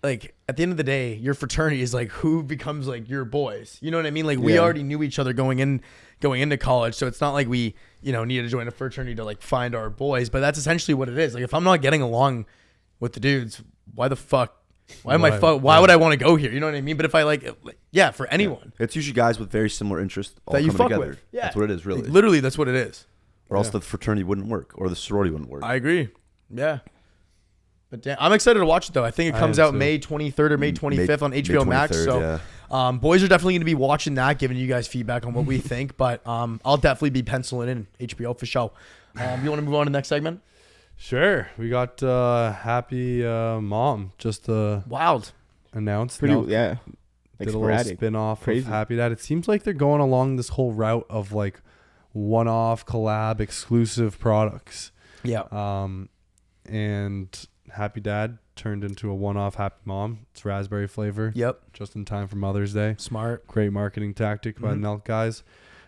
like at the end of the day, your fraternity is like who becomes like your boys. You know what I mean? Like we Yeah. already knew each other going into college, so it's not like we needed to join a fraternity to like find our boys. But that's essentially what it is. Like if I'm not getting along with the dudes, why the fuck? Why am I? Why would I want to go here? You know what I mean? But if I yeah, for anyone, It's usually guys with very similar interests all That you coming fuck together. with. Yeah. That's what it is, really. Like, literally, that's what it is. Or else the fraternity wouldn't work, or the sorority wouldn't work. I agree. Yeah. But damn, I'm excited to watch it though. I think it I comes am out too. May 23rd or May 25th on HBO Max. 23rd, So yeah. boys are definitely going to be watching that, giving you guys feedback on what we think. But I'll definitely be penciling in HBO for show. You want to move on to the next segment? Sure. We got Happy Mom just Wild. announced. Pretty, NELK yeah. Like did a little sporadic. spin-off of Crazy. Happy Dad. It seems like they're going along this whole route of like one-off collab exclusive products. Yeah. And Happy Dad turned into a one-off Happy Mom. It's raspberry flavor. Yep. Just in time for Mother's Day. Smart. Great marketing tactic by the Mhm. NELK guys.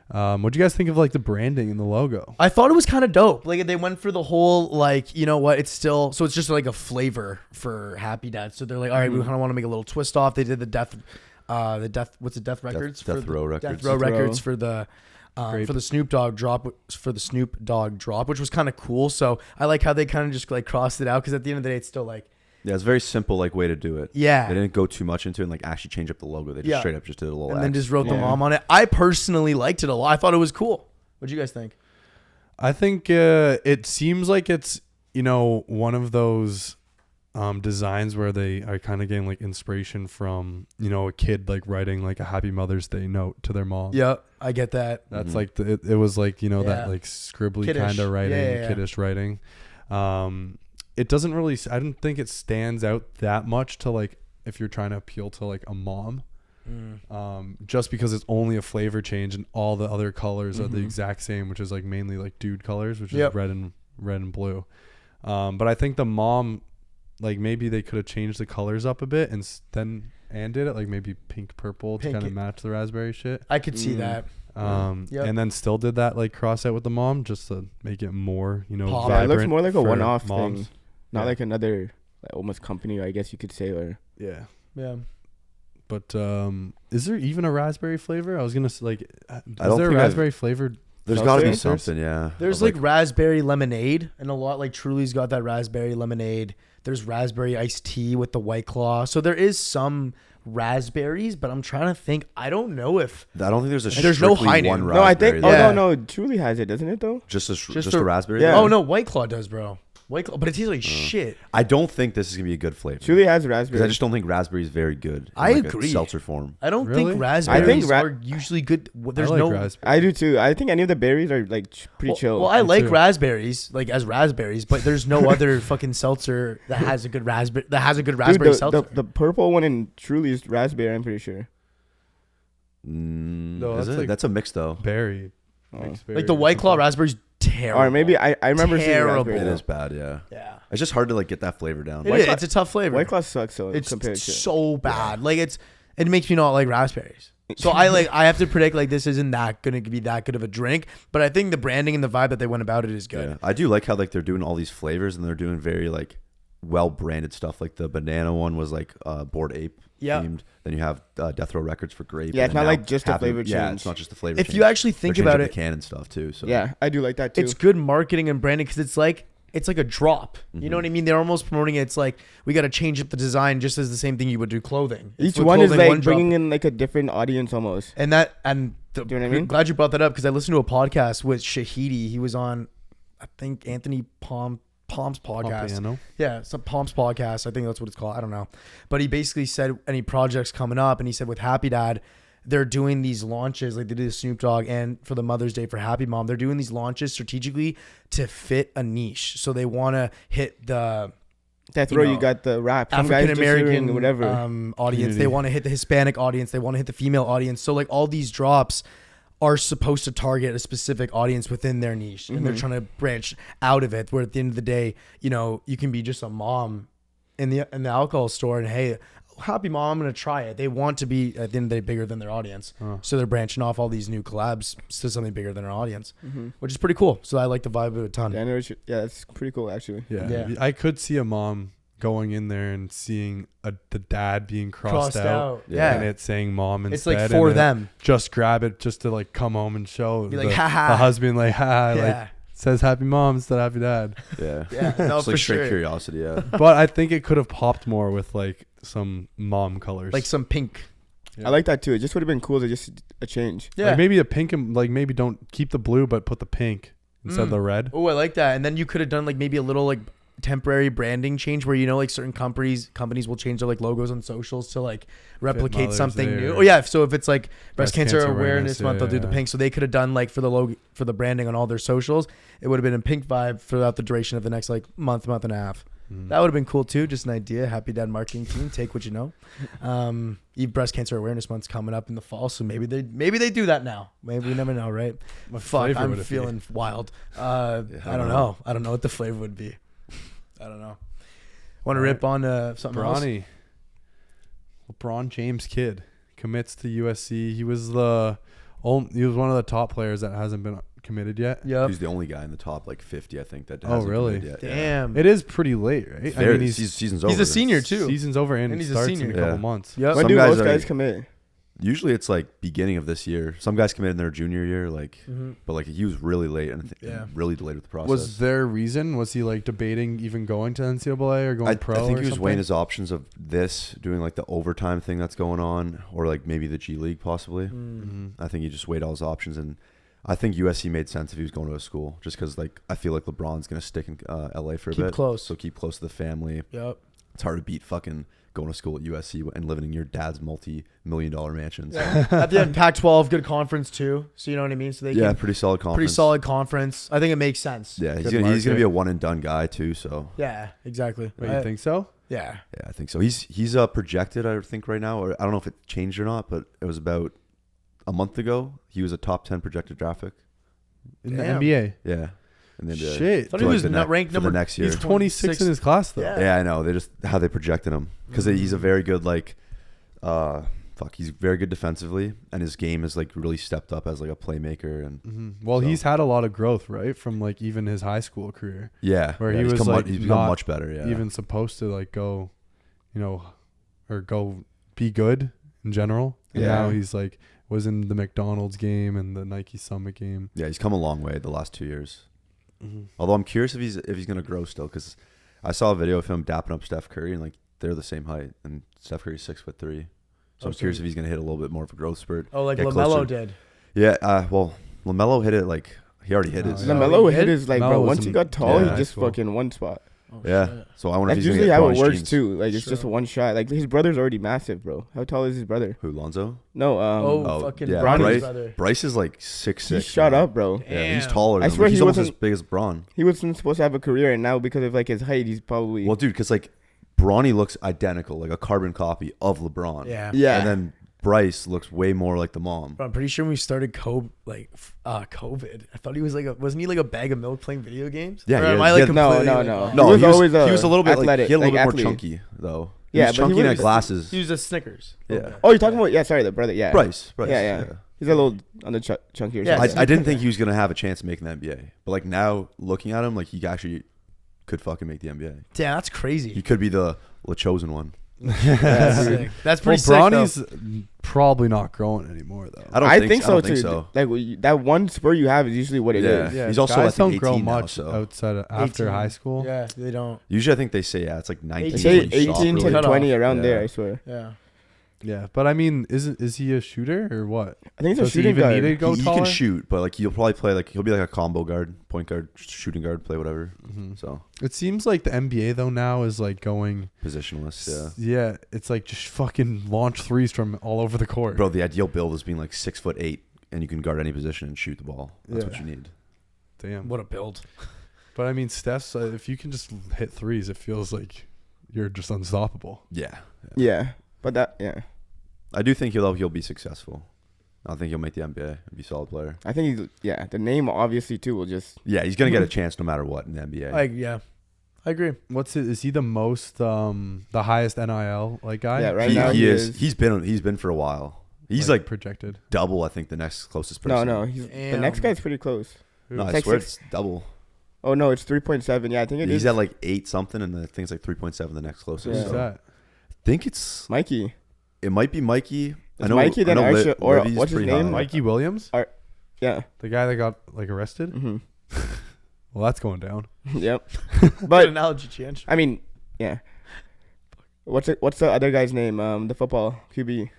What do you guys think of like the branding and the logo? I thought it was kind of dope. Like they went for the whole like, you know what? It's still so it's just like a flavor for Happy Dad. So they're like, all right, we kind of want to make a little twist off. They did the death what's it? Death Records Death for Row the, Records. Death Row Death Row. Records for the Grape. for the Snoop Dogg drop, which was kind of cool. So I like how they kind of just like crossed it out because at the end of the day, it's still like, Yeah, it's a very simple like way to do it. yeah. They didn't go too much into it and like actually change up the logo. They just Yeah. straight up just did a little And then X. just wrote the Yeah. mom on it. I personally liked it a lot. I thought it was cool. What do you guys think? I think it seems like it's, one of those designs where they are kind of getting like inspiration from, a kid like writing like a Happy Mother's Day note to their mom. Yeah, I get that. That's Mhm. like it was like, Yeah. that like scribbly Kiddish. kind of writing, Yeah, yeah, yeah. kiddish writing. It doesn't really, I don't think it stands out that much to like, if you're trying to appeal to like a mom, just because it's only a flavor change and all the other colors are the Mhm. exact same, which is like mainly like dude colors, which Yep. is red and blue. But I think the mom, like maybe they could have changed the colors up a bit and did it like maybe pink purple to Pink. kind of match the raspberry shit. I could see Mm. that. Yep. And then still did that like cross out with the mom just to make it more, Pop. Yeah, it looks vibrant more like a for one-off moms. thing. Not Yeah. like another like, almost company, I guess you could say. Or Yeah. Yeah. But is there even a raspberry flavor? I was gonna say like, is don't there a think I've- raspberry flavored? There's got to be Seltzers? something, yeah. There's of, like raspberry lemonade and a lot like Truly's got that raspberry lemonade. There's raspberry iced tea with the White Claw. So there is some raspberries, but I'm trying to think. I don't know if I don't think there's a There's no strictly high noon. one No, no, I raspberry. think. though. Yeah. Oh no, Truly has it, doesn't it though? Just Just a a- raspberry. yeah. though? Oh no, White Claw does, bro. White Claw, but it tastes like shit. I don't think this is gonna be a good flavor. Truly has because raspberry. I just don't think raspberry is very good. in, I like, a agree. seltzer form. I don't Really? think raspberries ra- are usually good. There's I like no raspberry. I do too. I think any of the berries are like pretty chill. Well, I Me like too. raspberries, like as raspberries, but there's no other fucking seltzer that has a good raspberry. That has a good Dude, raspberry the, seltzer. the purple one in Truly is raspberry. I'm pretty sure. No, Is that's it? like- That's a mix though. Berry. Oh. Mixed Like berry the or White Claw something. raspberry's terrible. Or maybe I remember seeing Terrible. raspberry. It though. is bad, yeah. Yeah, It's just hard to like get that flavor down. it White is. Claw- It's a tough flavor. White Claw sucks so it's compared to. so bad. Like it makes me not like raspberries. So I have to predict like this isn't that gonna be that good of a drink. But I think the branding and the vibe that they went about it is good. Yeah. I do like how like they're doing all these flavors and they're doing very like well branded stuff. Like the banana one was like Bored Ape Yeah. themed. Then you have Death Row Records for grape. Yeah, and it's not now like just a Happy- flavor Yeah, change. it's not just the flavor. If change. you actually They're think changing about the it, can and stuff too. So Yeah, I do like that too. it's good marketing and branding because it's like a drop. You know what I mean? They're almost promoting it. It's like we got to change up the design just as the same thing you would do clothing. It's Each with one is clothing, like drop. bringing in like a different audience almost. And Do you know what I mean? Glad you brought that up because I listened to a podcast with Shahidi. He was on, I think, Anthony Palms podcast. Pompiano. Yeah, some Palms podcast. I think that's what it's called. I don't know. But he basically said any projects coming up, and he said with Happy Dad, they're doing these launches like they did Snoop Dogg, and for the Mother's Day for Happy Mom, they're doing these launches strategically to fit a niche. So they want to hit the That's where you got the rap. Some guys African just hearing American whatever. audience. Community. They want to hit the Hispanic audience. They want to hit the female audience. So like all these drops are supposed to target a specific audience within their niche, and they're trying to branch out of it. Where at the end of the day, you know, you can be just a mom in the alcohol store, and hey, Happy Mom, I'm gonna try it. They want to be at the end of the day bigger than their audience, so they're branching off all these new collabs to something bigger than their audience, which is pretty cool. So I like the vibe of it a ton. Yeah, that's pretty cool actually. Yeah. I could see a mom going in there and seeing the dad being crossed out. Yeah. And it saying mom instead. It's like for and then them. just grab it just to like come home and show Be the, like, haha. the husband like, haha, Yeah. like says happy mom instead of happy dad. Yeah. Yeah, no, It's for like straight sure. curiosity. Yeah. But I think it could have popped more with like some mom colors. Like some pink. Yeah. I like that too. It just would have been cool to just a change. Yeah. Like maybe a pink and like maybe don't keep the blue but put the pink instead of the red. Oh, I like that. And then you could have done like maybe a little like temporary branding change where, you know, like certain companies will change their like logos on socials to like replicate Mother's something Day new. or- Oh yeah, so if it's like breast Breast cancer Cancer awareness Awareness, month, they'll do the yeah. pink. So they could have done like for the logo for the branding on all their socials, it would have been a pink vibe throughout the duration of the next like month and a half. That would have been cool too. Just an idea. Happy Dad marketing team, take what you know. Breast cancer awareness month's coming up in the fall, so maybe they do that now. Maybe we never know, right? What Fuck, flavor I'm would it be? feeling wild. I don't know. I don't know what the flavor would be. I don't know. Want to rip on something else? Bronny. LeBron James kid commits to USC. He was one of the top players that hasn't been committed yet. Yep. He's the only guy in the top like 50, I think, that Oh, hasn't really? committed yet. Damn. It is pretty late, right? Season's over. he's a senior too. Season's over and he's a starts senior. in a couple Yeah. months. Yep. When Some do guys most are- guys commit? Usually it's like beginning of this year. Some guys committed in their junior year, like, but like he was really late and Yeah. really delayed with the process. Was there a reason? Was he like debating even going to NCAA or going I pro? think or he was something? weighing his options of this, doing like the overtime thing that's going on, or like maybe the G League possibly. I think he just weighed all his options, and I think USC made sense if he was going to a school, just because like I feel like LeBron's gonna stick in LA for a Keep bit, close. so keep close to the family. Yep. It's hard to beat fucking going to school at USC and living in your dad's multi-million-dollar mansions. At the end, Pac-12, good conference too. So you know what I mean. So they Yeah, can, pretty solid conference. pretty solid conference. I think it makes sense. Yeah, he's Good gonna be market. a one and done guy too. So Yeah, exactly. Wait, you think so? Yeah. yeah, I think so. He's projected, I think, right now, or I don't know if it changed or not, but it was about a month ago. He was a top 10 projected draft pick. In Damn. the NBA? Yeah, and then Shit. Thought for he like was the not ranked for number the next year. He's 26 in his class, though. Yeah. Yeah, I know. They just how they projected him because he's a very good he's very good defensively, and his game is like really stepped up as like a playmaker. And Well, So- he's had a lot of growth, right? From like even his high school career. yeah, Where yeah, he he's was, become like, he's become not much better. Yeah, Even supposed to like go, or go be good in general. And Yeah. now he's like was in the McDonald's game and the Nike Summit game. yeah, he's come a long way the last 2 years. Although I'm curious if he's gonna grow still, because I saw a video of him dapping up Steph Curry, and like they're the same height, and Steph Curry's 6'3". So I'm curious if he's gonna hit a little bit more of a growth spurt. Oh, like get LaMelo closer. did. Yeah, well, LaMelo hit it like he already hit Oh, his. yeah. LaMelo he hit did? his like, Melo bro. was Once he in- got tall, yeah, he just cool. fucking one spot. Oh, Yeah, shit. so I wonder if That's he's gonna usually get how it Bronny's works jeans. too. Like it's just Sure. one shot. Like his brother's already massive, bro. How tall is his brother? Who, Lonzo? No, Oh, fucking yeah, Bronny's Bryce, brother. Bryce is like 6'6". he shot man. up, bro. Yeah, he's Damn. taller. I Than swear him. He's he almost as wasn't- big as Braun. He wasn't supposed to have a career, and now because of like his height, he's probably Well, dude, because like Bronny looks identical, like a carbon copy of LeBron. Yeah. yeah. And then Bryce looks way more like the mom. Bro, I'm pretty sure when we started COVID, I thought he was like wasn't he like a bag of milk playing video games? Yeah, Or he am is. I like Yeah, no, completely, no, like, no. off? No, He was always he was a little bit athletic, he had a like little bit athlete. more chunky though. Yeah, he was but he chunky and had was- glasses. He was a Snickers. Yeah. Oh, you're talking about the brother. Yeah, Bryce. Yeah. He's a little on the chunkier Yeah, side. I didn't think he was gonna have a chance of making the NBA, but like now looking at him, like he actually could fucking make the NBA. Damn, that's crazy. He could be the chosen one. That's sick. That's Well, pretty sick. though. Bronny's probably not growing anymore, though. I don't think so think too. so. Like that one spur you have is usually what it is. Yeah. He's also, guys I don't think, grow 18 now, much so. outside of after 18. high school. Yeah, they don't. Usually I think they say it's like 19. Say 18 18 to Cut 20 off. around there. Yeah. I swear. Yeah. Yeah, but I mean, is he a shooter or what? I think he's a Does he shooting even guard. need to go he taller? can shoot, but like he'll probably play like he'll be like a combo guard, point guard, shooting guard, play whatever. Mhm. So It seems like the NBA though now is like going. positionless, yeah. Yeah, it's like just fucking launch threes from all over the court. Bro, the ideal build is being like 6'8", and you can guard any position and shoot the ball. That's Yeah. what you need. Damn. What a build. But I mean, Steph's if you can just hit threes, it feels like you're just unstoppable. Yeah. Yeah, but I do think he'll be successful. I think he'll make the NBA and be a solid player. I think the name obviously too will just. Yeah, he's gonna get a chance no matter what in the NBA. I agree. Is he the most the highest NIL like guy? Yeah, right now he is. He's been for a while. He's like projected. double. I think the next closest person. No, the next guy's pretty close. No, I It's like swear six- it's double. Oh no, it's 3.7. Yeah, I think it is. He's at like 8 something, and I think it's like 3.7 the next closest. Yeah. Who's So that? I think it's. Mikey. It might be Mikey. It's Mikey, then Arsha, or Livy's what's his pretty name? high. Mikey Williams, Yeah. the guy that got like arrested. Mm-hmm. Well, that's going down. Yep. Good But analogy, Change. I mean, yeah. What's the other guy's name? The football QB.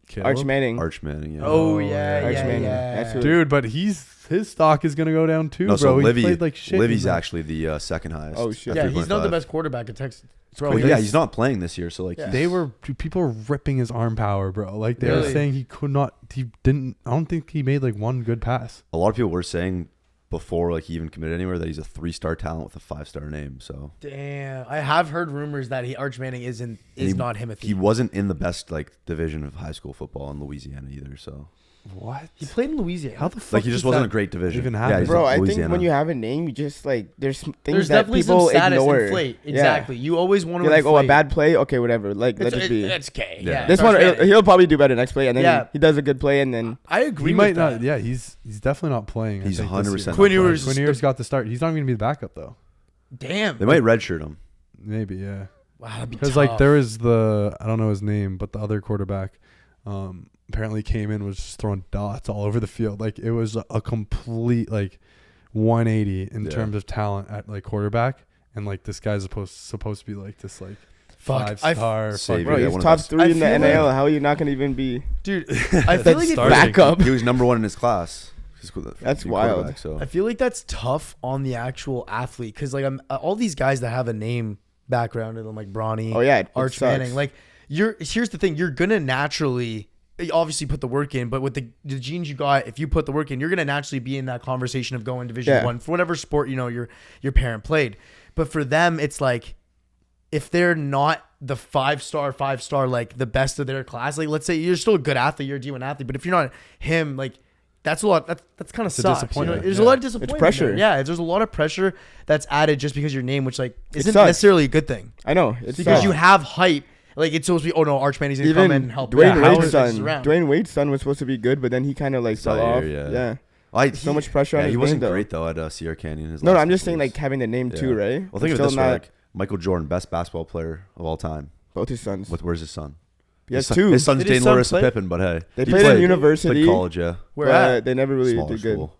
Caleb? Arch Manning. Arch Manning. Yeah. Oh, Oh, yeah, Arch yeah, Manning. yeah. That's who- Dude, but his stock is gonna go down too, No, so bro. Livy, He played like shit. Livy's in the- actually the second highest. Oh, shit. at Yeah, he's not the 3.5. best quarterback at Texas. Bro, But he's- yeah, he's not playing this year, so like Yeah. People were ripping his arm power, bro. Like they were Really? saying he could not. He didn't. I don't think he made like one good pass. a lot of people were saying before like he even committed anywhere that he's a 3-star talent with a 5-star name. So Damn, I have heard rumors that Arch Manning is he- not Himothy. he wasn't in the best like division of high school football in Louisiana either. So What? He played in Louisiana. How the fuck? like he just does wasn't that a great division. even Yeah, happen? he's Bro, in I think Louisiana. when you have a name, you just like there's things There's that definitely people some status ignore. inflate. Yeah. Exactly. You always want to. You're like, oh, a inflate. bad play. Okay, whatever. Like, let it be. It's okay. Yeah. Yeah. This it's one, Arch Manning. he'll probably do better next play, and then Yeah. he does a good play, and then I agree. He might with not. that. Yeah, he's definitely not playing. I He's think, 100% this year. not Quinn playing. Ewers- Quinn Ewers got the start. He's not even gonna be the backup though. Damn. They might redshirt him. Maybe yeah. Wow, that'd be Because tough. like there is I don't know his name, but the other quarterback apparently came in was just throwing dots all over the field. Like it was a complete like 180 in Yeah. terms of talent at like quarterback, and like this guy's supposed to be like this like Fuck, 5-star. Savior. bro, Yeah, he's one of top those- 3 I in the feel like- NAL. How are you not gonna even be? dude. I feel like starting. backup. He was number 1 in his class. That's New wild. quarterback, So I feel like that's tough on the actual athlete because like I'm all these guys that have a name background in them like Bronny, Oh yeah, it Arch sucks. Manning. Like here's the thing, you're gonna naturally obviously put the work in, but with the genes you got, if you put the work in, you're gonna naturally be in that conversation of going Division Yeah. 1 for whatever sport your parent played. But for them, it's like if they're not the 5-star like the best of their class, like let's say you're still a good athlete, you're a D1 athlete, but if you're not him, like that's a lot. That's kind of It's a sucks. disappointment. There's Yeah. a lot of disappointment. pressure. there. Yeah, there's a lot of pressure that's added just because your name, which like isn't sucks. necessarily a good thing. I know it's Because you have hype. Like it's supposed to be, oh no, Arch Manning's gonna come in even and help. Dwayne how Wade's is son. around. Dwayne Wade's son was supposed to be good, but then he kind of like fell off. Yeah. So much pressure on yeah, his he wasn't name, though. great though at Sierra Canyon. His No, last I'm just couple saying years. like having the name too, Yeah. right? Well, think of Still it this way: not- like Michael Jordan, best basketball player of all time. both his sons. Where's his son? He has his son, two. His son's Did his Dane son Larissa play? Pippen, but hey, They he played in university. played college, yeah. Where but at? they never really Smaller did good. school.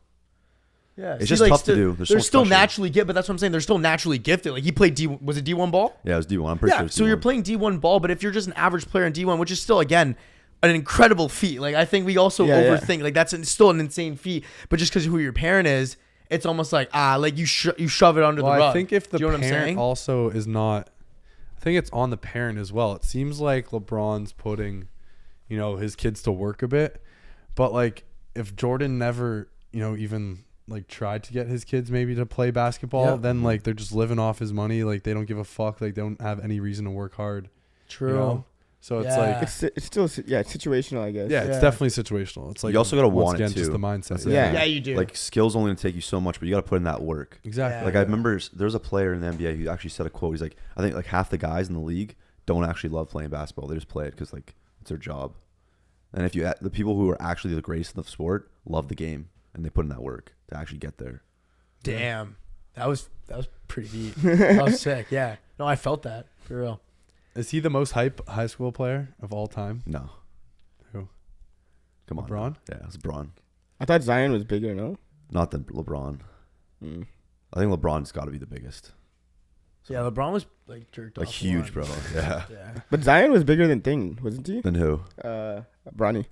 Yeah, It's just tough to do. There's so They're much still pressure. naturally gifted, but that's what I'm saying. They're still naturally gifted. Like he played was it D1 ball? Yeah, it was D1. I'm pretty sure. Yeah, It's so you're D1. playing D1 ball, but if you're just an average player in D1, which is still again an incredible feat. Like I think we also Yeah. overthink. Like that's still an insane feat, but just because of who your parent is, it's almost like like you shove it under Well, the rug. I think if the Do you know what I'm parent saying? also is not, I think it's on the parent as well. It seems like LeBron's putting, his kids to work a bit, but like if Jordan never, even like tried to get his kids maybe to play basketball, Yeah. then like they're just living off his money. Like they don't give a fuck. Like they don't have any reason to work hard. True. So it's Yeah. like, It's still it's situational, I guess. yeah, it's Yeah. definitely situational. It's like You also gotta once want it again, just too. the mindset. That's it. Yeah. You do. Like skills only gonna take you so much, but you got to put in that work. Exactly. Like I remember there's a player in the NBA who actually said a quote. He's like, I think like half the guys in the league don't actually love playing basketball. They just play it because like it's their job. And if the people who are actually the greatest in the sport love the game and they put in that work to actually get there. Damn, that was pretty deep. That was sick. Yeah. No, I felt that for real. Is he the most hype high school player of all time? No. Who? Come on. LeBron? Yeah, it's LeBron. I thought Zion was bigger. No. Not than LeBron. Mm. I think LeBron's got to be the biggest. Yeah, LeBron was like jerked Like off. a huge, lot. bro. Yeah. Yeah. But Zion was bigger than Thing, wasn't he? Then who? Bronny.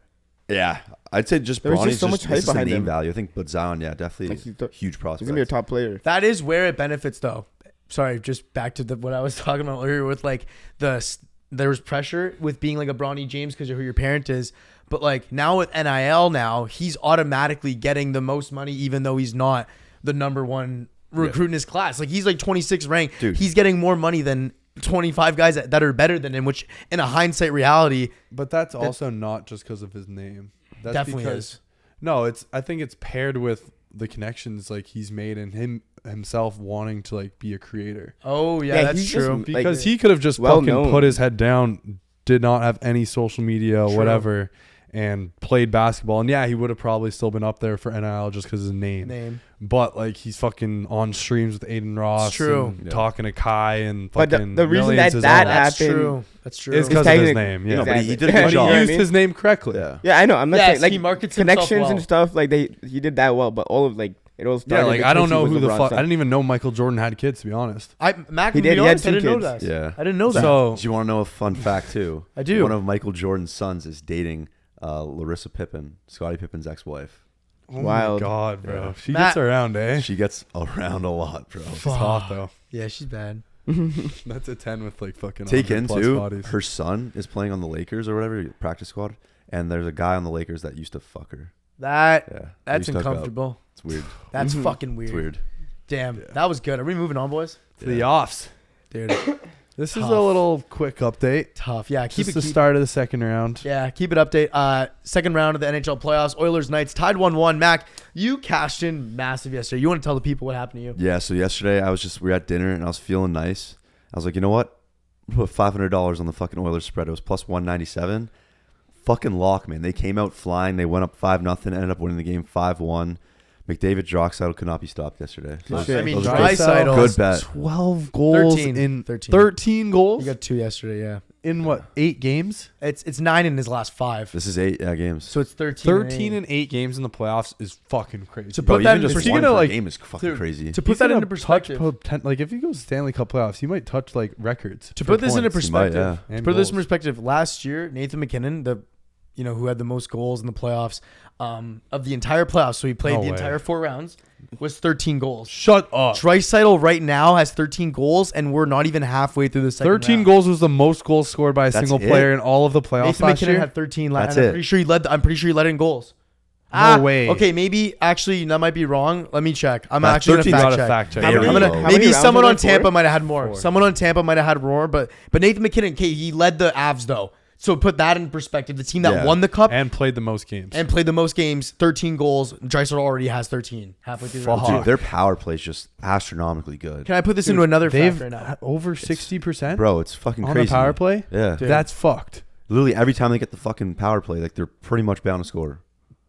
Yeah, I'd say just There was Bronny's just so much hype it's just the behind name him. value. I think, but Zion, yeah, definitely Like, huge prospect. He's gonna be a top player. That is where it benefits, though. Sorry, just back to what I was talking about earlier with like there was pressure with being like a Bronny James because of who your parent is, but like now with NIL, now he's automatically getting the most money, even though he's not the number one recruit in his class. Like he's like 26 ranked. Dude. He's getting more money than 25 guys that are better than him, which in a hindsight reality, But that's also not just because of his name. That's definitely because, is. No, I think it's paired with the connections like he's made and himself wanting to like be a creator. Oh yeah, Yeah, that's he's just, true. like, Because he could have just well fucking known. put his head down, did not have any social media, True. whatever, and played basketball. And yeah, he would have probably still been up there for NIL just because of his name. But like he's fucking on streams with Aiden Ross. true. And talking to Kai and But fucking the reason millions that is that all That's happened true. That's true. is because of his technic- name. You Yeah, know, but he Exactly. did a But good he job. he I used mean? his name correctly. Yeah. Yeah, I know. I'm not Yes, saying like he markets himself connections well. and stuff. Like he did that well, but all of like it all Yeah, started. like because I don't he know was who the LeBron's fuck. I son. didn't even know Michael Jordan had kids, to be honest. Mac, He to did. be He had honest, I 2 didn't know kids. that. Yeah. I didn't know that. So Do you want to know a fun fact too? I do. One of Michael Jordan's sons is dating Larissa Pippen, Scottie Pippen's ex-wife. oh Wild. my god, bro, Yeah. she Matt- gets around, eh? She gets around a lot, bro. She's hot though. Yeah, she's bad. That's a 10 with like fucking Take 100 in plus too. bodies. Her son is playing on the Lakers or whatever practice squad, and there's a guy on the Lakers that used to fuck her. That Yeah, they that's used to hook up. uncomfortable. It's weird. That's Mhm. fucking weird. It's weird. Damn, Yeah. that was good. Are we moving on, boys? To the offs. Dude, This is Tough. a little quick update. tough. Yeah, keep Just it. the Keep, start of the second round. yeah, keep it update. Second round of the NHL playoffs. Oilers Knights tied 1-1. Mac, you cashed in massive yesterday. You want to tell the people what happened to you? Yeah. So yesterday we were at dinner and I was feeling nice. I was like, you know what? Put $500 on the fucking Oilers spread. It was plus 197. Fucking lock, man. They came out flying. They went up 5-0. Ended up winning the game 5-1. McDavid Draisaitl could not be stopped yesterday. Good Those- shit. I mean, those are Draisaitl. good bet. 12 goals 13. in 13. 13 goals You got 2 yesterday. Yeah, in what, 8 games? it's 9 in his last 5. This is 8 games. So it's 13. 13 and 8 games in the playoffs is fucking crazy. To Bro, put that even in just perspective, one gonna, per like- game is fucking dude, crazy. to put He's that gonna into perspective. like if he goes Stanley Cup playoffs, he might touch like records. To for put this into points He might, perspective, yeah. and put this in goals. perspective, last year Nathan McKinnon, who had the most goals in the playoffs of the entire playoffs, so he played No the way. entire 4 rounds, was 13 goals. Shut up. Draisaitl right now has 13 goals, and we're not even halfway through the second 13 round. goals was the most goals scored by a That's single it? player in all of the playoffs Nathan last McKinnon year. had 13. That's and it. I'm pretty sure he led. I'm pretty sure he led in goals. No way. Okay, maybe actually that might be wrong. Let me check. I'm That's actually 13 gonna not fact a check. fact check. Very I'm low. gonna, How many maybe rounds someone were on there? Tampa 4? might have had more. 4. Someone on Tampa might have had more, but Nathan McKinnon, okay, he led the Avs though. So put that in perspective. The team that Yeah. won the cup And played the most games. and played the most games, 13 goals. Draisaitl already has 13 halfway through the Fuck, round. dude, their power play is just astronomically good. Can I put this into another They've fact right now? had over 60% Bro, it's fucking on crazy. the power play. Yeah. Dude. That's fucked. Literally every time they get the fucking power play, like they're pretty much bound to score.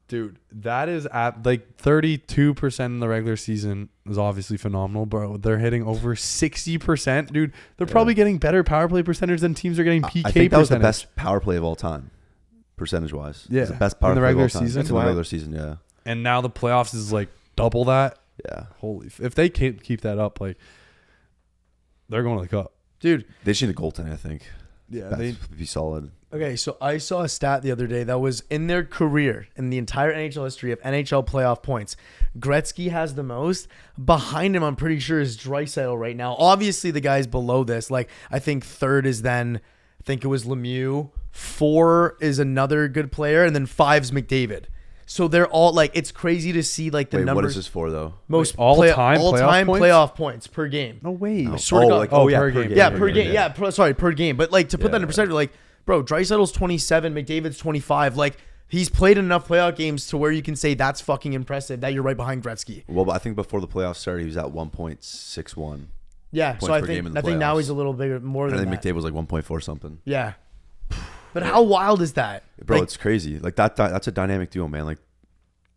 Dude, that is at like 32% in the regular season is obviously phenomenal, bro. They're hitting over 60%. Dude, they're probably getting better power play percentage than teams are getting PK I think that was the percentage. best power play of all time, percentage wise. Yeah. It's the best power In the play of all regular time. season? In the Wow. regular season, yeah. And now the playoffs is like double that. Yeah. Holy. If they can't keep that up, like, they're going to the cup. Dude, They just need a goaltender, I think. Yeah, That'd be solid. okay, so I saw a stat the other day that was in their career, in the entire NHL history of NHL playoff points. Gretzky has the most. Behind him, I'm pretty sure, is Draisaitl right now. Obviously, the guys below this, like, I think third is then, I think it was Lemieux. 4 is another good player, and then 5's McDavid. So they're all, like, it's crazy to see, like, the Wait, numbers. what is this for, though? Most all-time all-time playoff playoff points per game. No way. Oh, swear to God. Oh, yeah, per game. Yeah, per game. Yeah, per game. But like to put Yeah. that in perspective, like, bro, Draisaitl's 27, McDavid's 25. Like, he's played enough playoff games to where you can say that's fucking impressive that you're right behind Gretzky. Well, but I think before the playoffs started, he was at 1.61. Yeah, Points so I per game think in the now playoffs. he's a little bigger, more And I than think that. McDavid was like 1.4 something. Yeah. But how wild is that? Bro, Like, it's crazy. Like that's a dynamic duo, man. Like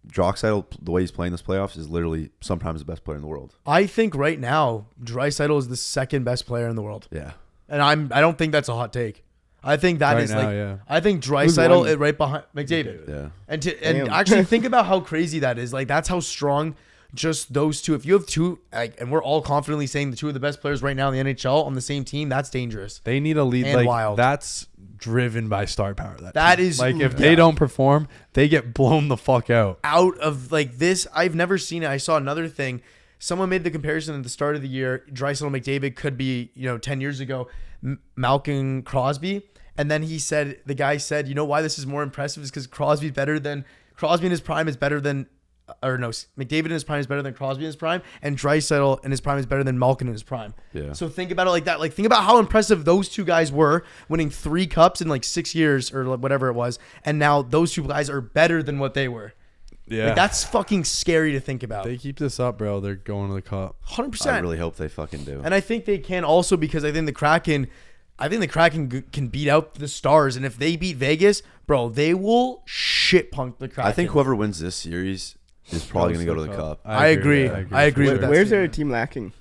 Draisaitl, the way he's playing this playoffs is literally sometimes the best player in the world. I think right now Draisaitl is the second best player in the world. Yeah. And I don't think that's a hot take. I think that Right is now, like yeah. I think one? Draisaitl is right behind McDavid. Yeah. And Damn. actually think about how crazy that is. Like, that's how strong just those two. If you have two, and we're all confidently saying the two of the best players right now in the NHL on the same team, that's dangerous. They need a lead. And Like wild. that's driven by star power. That team. is- like if yeah. they don't perform, they get blown the fuck out. Out of like this, I've never seen it. I saw another thing. Someone made the comparison at the start of the year. Draisaitl and McDavid could be, 10 years ago, Malkin Crosby. And then the guy said, you know why this is more impressive is because Crosby in his prime is better than, McDavid in his prime is better than Crosby in his prime, and Draisaitl in his prime is better than Malkin in his prime. Yeah. So think about it like that. Like think about how impressive those two guys were, winning 3 cups in like 6 years or whatever it was, and now those two guys are better than what they were. Yeah, Like that's fucking scary to think about. they keep this up, bro. They're going to the cup. 100%. I really hope they fucking do. And I think they can also because I think the Kraken can beat out the Stars, and if they beat Vegas, bro, they will shit punk the Kraken. I think whoever wins this series is probably going to go to the cup. I agree. I agree with that. Where's their statement. team lacking?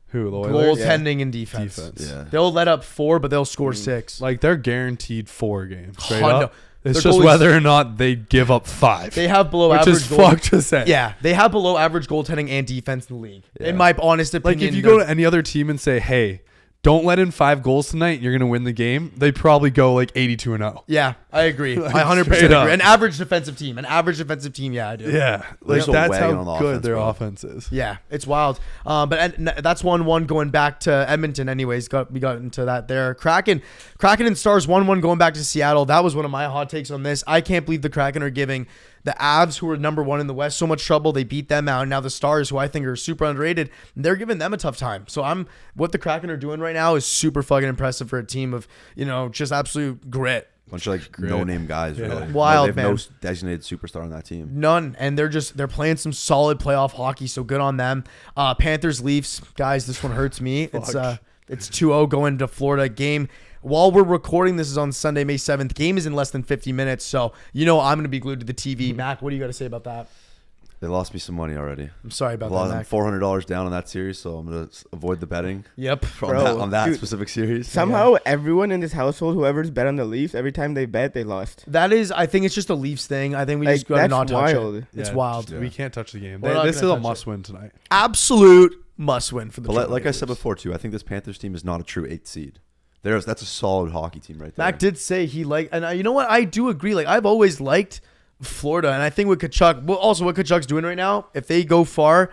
Who, the Oilers? Goaltending and defense. Yeah. They'll let up 4, but they'll score 6. Like they're guaranteed 4 games. Straight Hundo. up. It's Their just goalies- whether or not they give up 5. They have below which average is fucked to say. Yeah, they have below average goaltending and defense in the league. Yeah. In my honest opinion, Like if you go to any other team and say, "Hey, don't let in 5 goals tonight, you're gonna win the game," they probably go like 82-0. yeah, I agree. Like, I 100% straight agree. up. An average defensive team. Yeah, I do. Yeah, like just a that's wagon how on the good offense, their bro. offense is. Yeah, it's wild. That's 1-1 going back to Edmonton. Anyways, we got into that there. Kraken and Stars 1-1 going back to Seattle. That was one of my hot takes on this. I can't believe the Kraken are giving the Avs, who are number 1 in the West, so much trouble. They beat them out. And now the Stars, who I think are super underrated, they're giving them a tough time. So what the Kraken are doing right now is super fucking impressive for a team of just absolute grit. Bunch of like no-name guys, Yeah. really. Wild, They have man. no designated superstar on that team. None, and they're playing some solid playoff hockey, so good on them. Panthers, Leafs, guys, this one hurts me. It's 2-0 going to Florida. Game while we're recording, this is on Sunday, May 7th. Game is in less than 50 minutes, so I'm going to be glued to the TV. Mac, what do you got to say about that? They lost me some money already. I'm sorry about that, I'm Mac. $400 down on that series, so I'm gonna avoid the betting Yep. on that dude, specific series. Somehow, everyone in this household, whoever's bet on the Leafs, every time they bet, they lost. That is, I think it's just a Leafs thing. I think we Like, just got to that's not touch wild. it. It's Yeah, wild. Yeah. We can't touch the game. We're not This is gonna a touch must-win tonight. Absolute must win for the But Toronto like I said Maple Leafs. before too, I think this Panthers team is not a true 8th seed. That's a solid hockey team right there. Mac did say and you know what? I do agree. Like I've always liked Florida, and I think what Kachuk's doing right now, if they go far,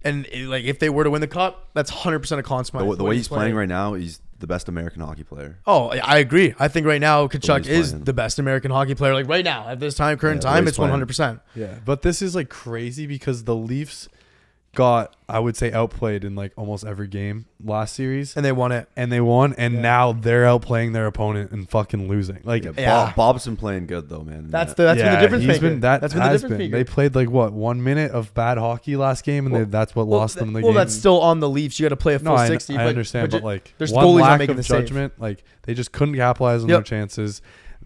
and if they were to win the cup, that's 100% a consequence. The way he's playing right now, he's the best American hockey player. Oh, I agree. I think right now Kachuk he's is playing. the best American hockey player. Like right now, at this current Yeah, the way time, he's it's playing. 100%. Yeah, but this is like crazy because the Leafs got, I would say, outplayed in like almost every game last series, And they won it. and they won, and Yeah. now they're outplaying their opponent and fucking losing. Like, Yeah. Bob's been playing good though, man. That's been the difference he's maker. been that That's been the has difference been. maker. They played like 1 minute of bad hockey last game, and that's what lost them the game. Well, that's still on the Leafs. You got to play a full no, 60. I understand, but like there's one goalies not lack making of the save. judgment, like they just couldn't capitalize on Yep. their chances.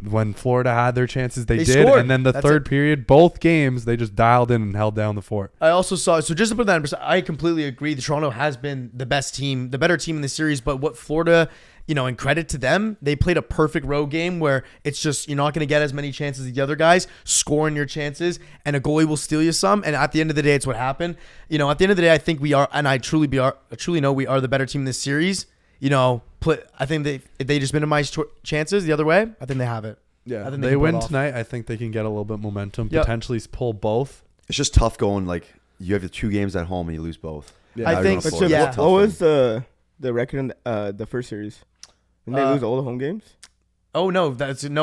When Florida had their chances, they did, scored. and then the That's third it. period, both games, they just dialed in and held down the fort. I also saw, so just to put that in perspective, I completely agree. The Toronto has been the best team, the better team in the series, but what Florida, and credit to them, they played a perfect road game where it's just, you're not going to get as many chances as the other guys, scoring your chances, and a goalie will steal you some. And at the end of the day, it's what happened. At the end of the day, I think we are, and I truly know we are the better team in this series. I think if they just minimize chances the other way, I think they have it. Yeah, I think they can pull win it off. tonight. I think they can get a little bit momentum, Yep. potentially pull both. It's just tough going like you have the 2 games at home and you lose both. Yeah. Now I you're think- going to But Florida. yeah. It's what tough, was man. the record in the first series? Didn't they Uh, lose all the home games? Oh no,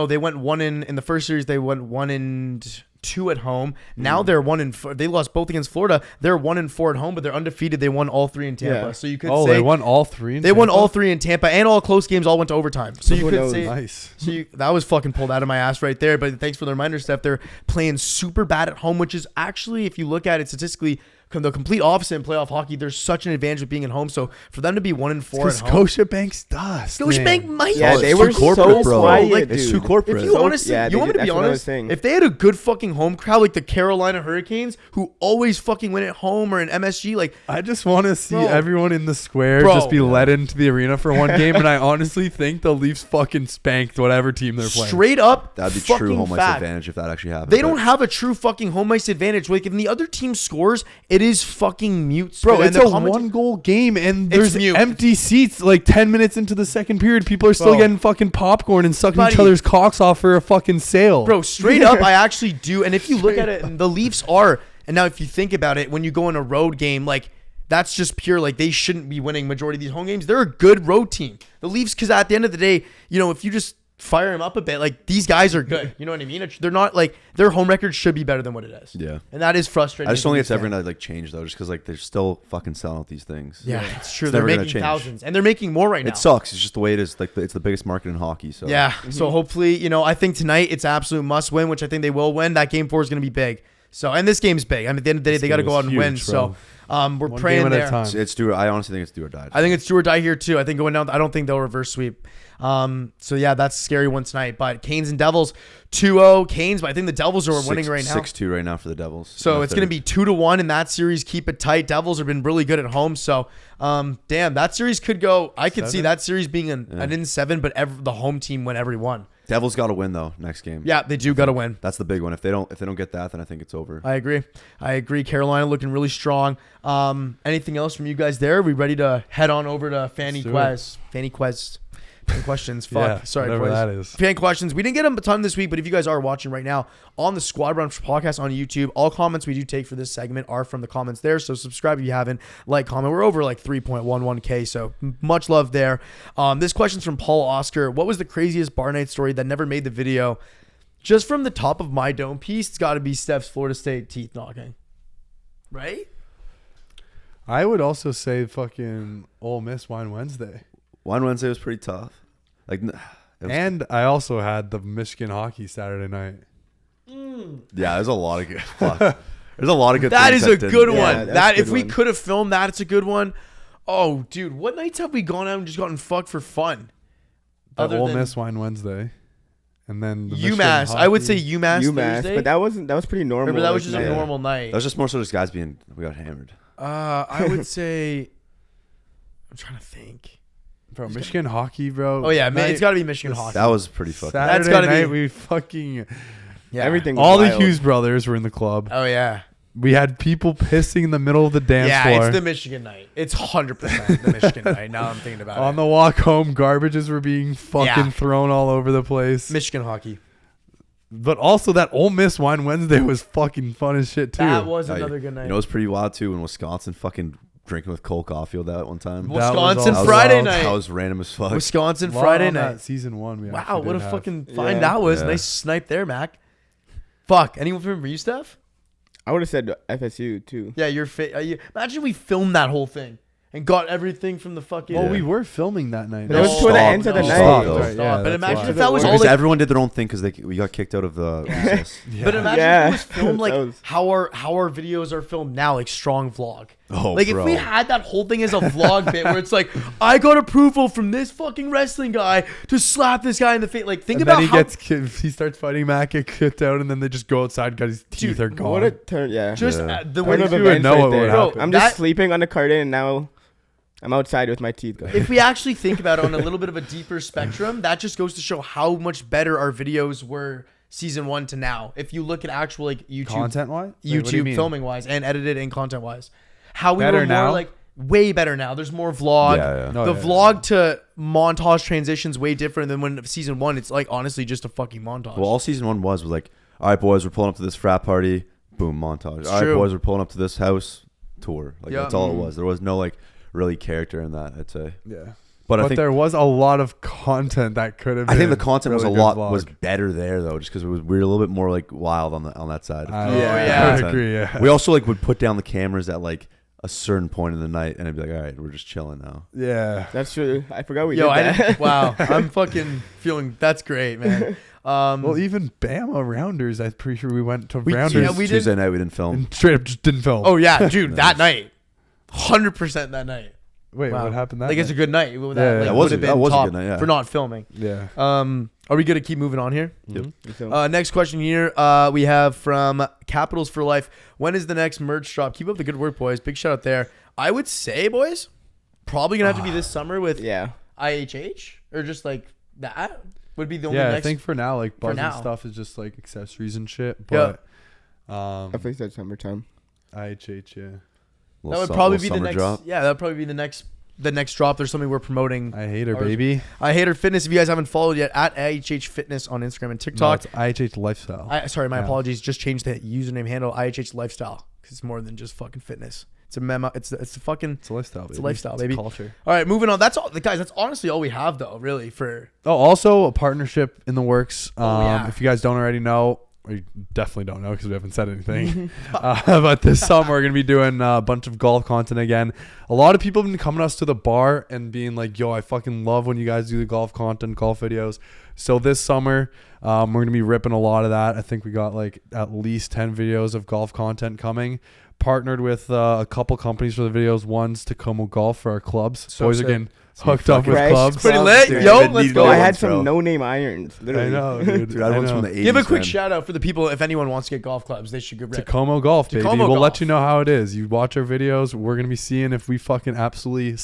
they went 1 in the first series. They went 1-2 at home. Now they're 1-4. They lost both against Florida. They're 1-4 at home, but they're undefeated. They won all 3 in Tampa. Yeah. So you could Oh, say they won all 3. In they won Tampa? all 3 in Tampa, and all close games all went to overtime. So you Who could knows? say Nice. that was fucking pulled out of my ass right there. But thanks for the reminder, Steph. They're playing super bad at home, which is actually, if you look at it statistically, the complete opposite in playoff hockey. There's such an advantage of being at home. So for them to be 1-4 at home, Scotiabank's dust. Scotiabank man. might. Yeah, Oh, they it's were too corporate, so bro. quiet, Like, It's dude. too corporate. If you honestly, Yeah, you want me to be that's what I was honest, saying. if they had a good fucking home crowd like the Carolina Hurricanes, who always fucking win at home or in MSG, like I just want to see Bro. everyone in the square Bro. just be let into the arena for one game, and I honestly think the Leafs fucking spanked whatever team they're playing. straight up, That'd be fucking true home ice fact. advantage if that actually happened. They don't have a true fucking home ice advantage. Like if the other team scores, it It is fucking mute, Bro, and it's the a comment- 1-goal game, and It's there's mute. empty seats like 10 minutes into the second period. People are still Bro. getting fucking popcorn and sucking each Buddy. other's cocks off for a fucking sale. Bro, straight up, I actually do. And if you look at it, and the Leafs are, and now if you think about it, when you go in a road game, like, that's just pure, like, they shouldn't be winning majority of these home games. They're a good road team. The Leafs, because at the end of the day, you know, if you just fire them up a bit, like, these guys are good. You know what I mean? They're not, like, their home record should be better than what it is. Yeah. And that is frustrating. I just don't think it's as a ever fan. gonna like change though, just because like they're still fucking selling out these things. Yeah, it's true. It's They're never gonna making change. thousands. And they're making more right now. It sucks. It's just the way it is. Like it's the biggest market in hockey. So Yeah. So hopefully, you know, I think tonight it's absolute must win, which I think they will win. That game 4 is going to be big. So, and this game's big. I mean, at the end of the day, This they got to game go is out and win. huge, So, we're One praying game at a there. time. it's do. I honestly think it's do or die. I think it's do or die here too. I think going down, I don't think they'll reverse sweep. So yeah, that's a scary one tonight. But Canes and Devils, 2-0 Canes, but I think the Devils are winning right now. 6-2 right now for the Devils. So it's going to be 2-1 in that series. Keep it tight. Devils have been really good at home. So, damn, that series could go. I could see 7? that series being an in 7, but the home team win every one. Devils got to win though next game. Yeah, they do got to win. That's the big one. If they don't get that, then I think it's over. I agree. Carolina looking really strong. Anything else from you guys there? Are we ready to head on over to Fanny Quest? Fan questions. Fuck. Yeah, Sorry, whatever boys. that is. Fan questions. We didn't get a ton this week, but if you guys are watching right now on the Squad Brunch podcast on YouTube, all comments we do take for this segment are from the comments there. So subscribe if you haven't. Like, comment. We're over like 3.11K, so much love there. This question's from Paul Oscar. What was the craziest bar night story that never made the video? Just from the top of my dome piece, it's got to be Steph's Florida State teeth knocking. Right? I would also say fucking Ole Miss Wine Wednesday. Wine Wednesday was pretty tough. Like, it was, And I also had the Michigan hockey Saturday night. yeah, there's a lot of good. Fuck. There's a lot of good. That things is a didn't- good Yeah, one. that's That a if good we one. could have filmed that, it's a good one. Oh, dude, what nights have we gone out and just gotten fucked for fun? The Other Ole than Miss Wine Wednesday. And then the Michigan UMass. I would say hockey. UMass, UMass, Thursday. but that was pretty normal. Remember, that was like, just a yeah. normal night. That was just more so just guys being. We got hammered. I would say. I'm trying to think. Bro, Michigan hockey, bro. Oh yeah, man, Night- it's got to be Michigan hockey. That was pretty fucking. Saturday That's gotta night, be- we fucking... Yeah. everything. Was All the wild. Hughes brothers were in the club. Oh yeah. We had people pissing in the middle of the dance Yeah, floor. it's the Michigan night. It's 100% the Michigan night. Now I'm thinking about On it. the walk home, garbages were being fucking Yeah. thrown all over the place. Michigan hockey. But also that Ole Miss Wine Wednesday was fucking fun as shit too. That was Oh, another good night. You know, it was pretty wild too when Wisconsin fucking drinking with Cole Caulfield that one time. That was Wisconsin also Friday wild. night. That was random as fuck. Wisconsin Lot Friday on night. that season 1. We Wow, actually what a did have. fucking find Yeah. that was. Yeah. Nice snipe there, Mac. Fuck. Anyone remember you, Steph? I would have said FSU too. Yeah, you're imagine we filmed that whole thing and got everything from the fucking. Well, Yeah. we were filming that night. But that was No, toward the stop. end of the No, night. stop. Right, Stop. yeah, But that's imagine why. if that was all Because like, everyone did their own thing because we got kicked out of the recess. Yeah. But imagine Yeah. if it was filmed like That was- how our videos are filmed now, like strong vlog. Oh, Like bro. if we had that whole thing as a vlog bit where it's like, I got approval from this fucking wrestling guy to slap this guy in the face. Like think And about then how he starts fighting Mac, get kicked out, and then they just go outside because his teeth Dude, are gone. What a turn! Yeah. just Yeah. the Turn way of you would events know right what would there. happen. I'm That- just sleeping on the carton and now I'm outside with my teeth gone. if we actually think about it on a little bit of a deeper spectrum, that just goes to show how much better our videos were season 1 to now. If you look at actual like YouTube Content wise? Wait, what do you YouTube mean? filming wise and edited and content wise, how we Better were more now? like way better now. There's more vlog. Yeah. No, The yeah, vlog to montage transitions way different than when season 1. It's like honestly just a fucking montage. Well, all season 1 was like, all right, boys, we're pulling up to this frat party. Boom, montage. All right, true. boys, we're pulling up to this house tour. Like Yeah. that's all it was. There was no like really character in that. I'd say. Yeah. But I But think there was a lot of content that could have been. I think the content was really a good lot vlog. was better there though, just because we were a little bit more like wild on that side. I, Yeah. I would Content. agree. Yeah. We also like would put down the cameras at like a certain point in the night, and I'd be like, all right, we're just chilling now. yeah. That's true. I forgot we Yo, did I that. didn't, wow, I'm fucking feeling that's great, man. Well, even Bama Rounders, I'm pretty sure we went to We- Rounders yeah, we did- Tuesday night we didn't film. and straight up just didn't film. Oh yeah, dude, that night, 100% that night. wait, Wow. what happened that Like it's a night? good night. Yeah, That, that like, was would have a- that been was a top good night, yeah. for not filming. Yeah. Are we gonna keep moving on here? Yep. So, Next question here. We have from Capitals for Life. When is the next merch drop? Keep up the good work, boys. Big shout out there. I would say, boys, probably gonna have to be this summer with yeah. IHH or just like that would be the only Yeah, I next. think for now, like buzz and now. stuff is just like accessories and shit. Yeah. But Definitely said summertime. IHH, yeah. Little That would probably be the summer next. drop. Yeah, that would probably be the next drop. There's something we're promoting. I hate her, Ours- baby. I hate her fitness. If you guys haven't followed yet, at IHH Fitness on Instagram and No, TikTok. it's IHH Lifestyle. Sorry, my Yeah. apologies. Just changed the username handle IHH Lifestyle because it's more than just fucking fitness. It's a memo. It's a fucking. It's a lifestyle, baby. It's a lifestyle, It's baby. culture. All right, moving on. That's all, guys. That's honestly all we have, though. Really, for Oh, also a partnership in the works. yeah. If you guys don't already know, or you definitely don't know because we haven't said anything. But this summer we're gonna be doing a bunch of golf content again. A lot of people have been coming to us to the bar and being like, "Yo, I fucking love when you guys do the golf content, golf videos." So this summer, we're gonna be ripping a lot of that. I think we got like at least 10 videos of golf content coming. Partnered with a couple companies for the videos. One's Tacoma Golf for our clubs. So Boys sick. are getting hooked up with Fresh clubs. Pretty clubs, lit. dude. Yo, I've been let's needing go. new I had ones, some bro. no-name irons. Literally. I know, dude. Dude, I had ones from the 80s. Give a quick man. shout out for the people. If anyone wants to get golf clubs, they should get rid. Tacoma Golf, baby. Tacoma We'll Golf. let you know how it is. You watch our videos. We're gonna be seeing if we fucking absolutely